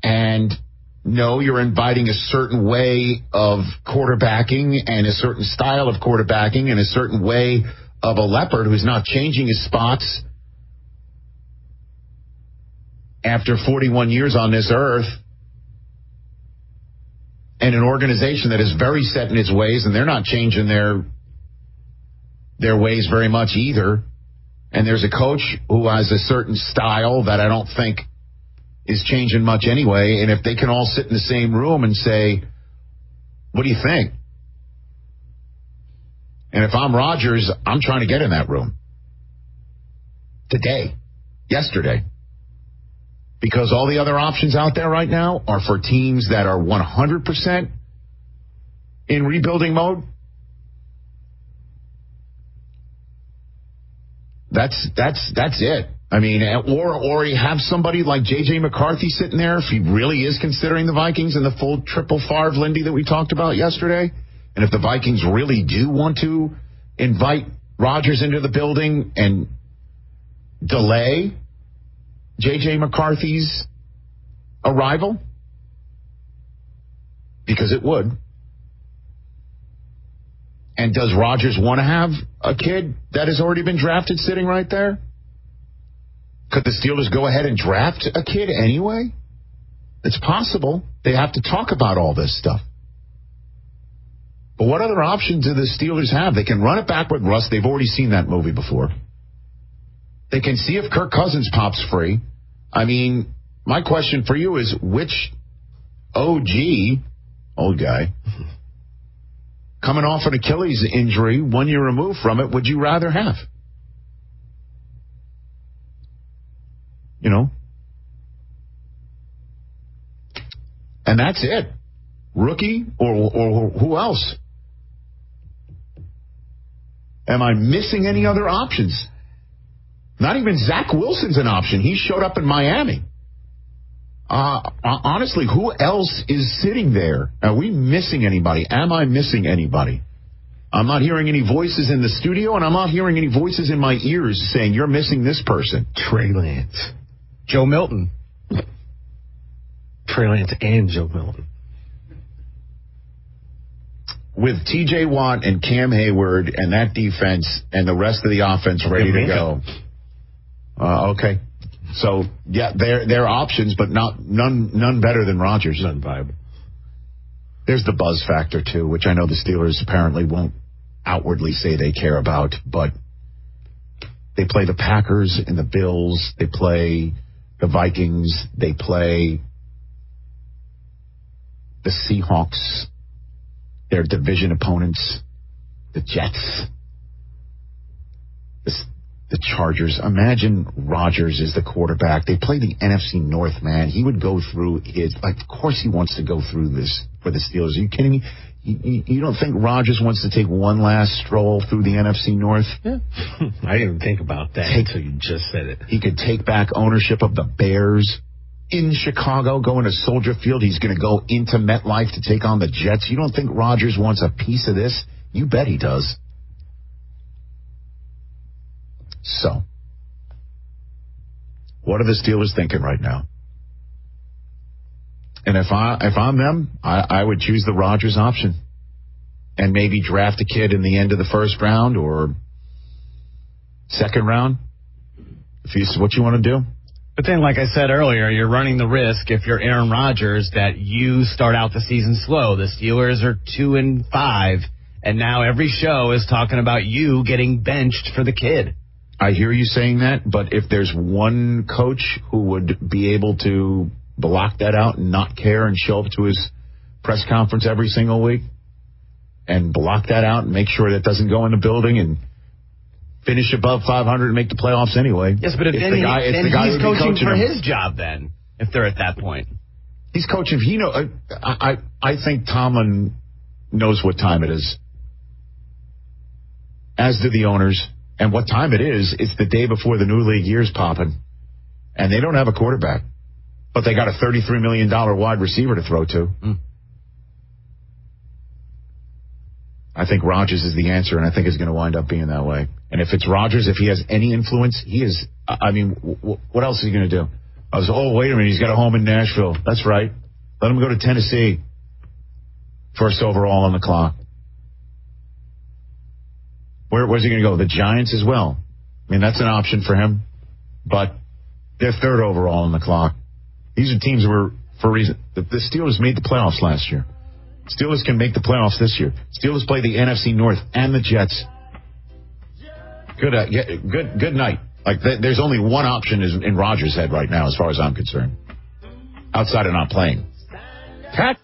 and no, you're inviting a certain way of quarterbacking and a certain style of quarterbacking and a certain way of a leopard who's not changing his spots after 41 years on this earth, and an organization that is very set in its ways, and they're not changing their ways very much either. And there's a coach who has a certain style that I don't think is changing much anyway. And if they can all sit in the same room and say, what do you think? And if I'm Rodgers, I'm trying to get in that room today, yesterday, because all the other options out there right now are for teams that are 100% in rebuilding mode. That's it. I mean, or you have somebody like J.J. McCarthy sitting there if he really is considering the Vikings and the full triple Favre-Lindy that we talked about yesterday. And if the Vikings really do want to invite Rodgers into the building and delay J.J. McCarthy's arrival, because it would. And does Rodgers want to have a kid that has already been drafted sitting right there? Could the Steelers go ahead and draft a kid anyway? It's possible. They have to talk about all this stuff. But what other options do the Steelers have? They can run it back with Russ. They've already seen that movie before. They can see if Kirk Cousins pops free. I mean, my question for you is, which OG, old guy, coming off an Achilles injury 1 year removed from it, would you rather have? You know? And that's it. Rookie or who else? Am I missing any other options? Not even Zach Wilson's an option. He showed up in Miami. Honestly, who else is sitting there? Are we missing anybody? Am I missing anybody? I'm not hearing any voices in the studio, and I'm not hearing any voices in my ears saying, you're missing this person. Trey Lance. Joe Milton. Trey Lance and Joe Milton. With T.J. Watt and Cam Hayward and that defense and the rest of the offense ready to go. Okay. So, yeah, they're options, but none better than Rodgers. None viable. There's the buzz factor, too, which I know the Steelers apparently won't outwardly say they care about, but they play the Packers and the Bills. They play the Vikings. They play the Seahawks, their division opponents, the Jets, the Chargers. Imagine Rodgers is the quarterback. They play the NFC North, man. He would go through of course he wants to go through this for the Steelers. Are you kidding me? You don't think Rodgers wants to take one last stroll through the NFC North? Yeah. I didn't even think about that until you just said it. He could take back ownership of the Bears in Chicago, going to Soldier Field. He's going to go into MetLife to take on the Jets. You don't think Rodgers wants a piece of this? You bet he does. So, what are the Steelers thinking right now? And if I'm them, I would choose the Rodgers option and maybe draft a kid in the end of the first round or second round. If it's what you want to do. But then, like I said earlier, you're running the risk, if you're Aaron Rodgers, that you start out the season slow. The Steelers are 2-5, and now every show is talking about you getting benched for the kid. I hear you saying that, but if there's one coach who would be able to block that out and not care and show up to his press conference every single week and block that out and make sure that doesn't go in the building and finish above 500 and make the playoffs anyway. Yes, but if then he's coaching for his job then, if they're at that point. He's coaching. I think Tomlin knows what time it is, as do the owners. And what time it is, it's the day before the new league year's popping. And they don't have a quarterback. But they got a $33 million wide receiver to throw to. I think Rodgers is the answer, and I think it's going to wind up being that way. And if it's Rodgers, if he has any influence, he is. I mean, what else is he going to do? Wait a minute, he's got a home in Nashville. That's right. Let him go to Tennessee. First overall on the clock. Where's he going to go? The Giants as well. I mean, that's an option for him. But they're third overall on the clock. These are teams that were, for a reason. The Steelers made the playoffs last year. Steelers can make the playoffs this year. Steelers play the NFC North and the Jets. Good night. Like, there's only one option in Rodgers' head right now, as far as I'm concerned, outside of not playing. Cat.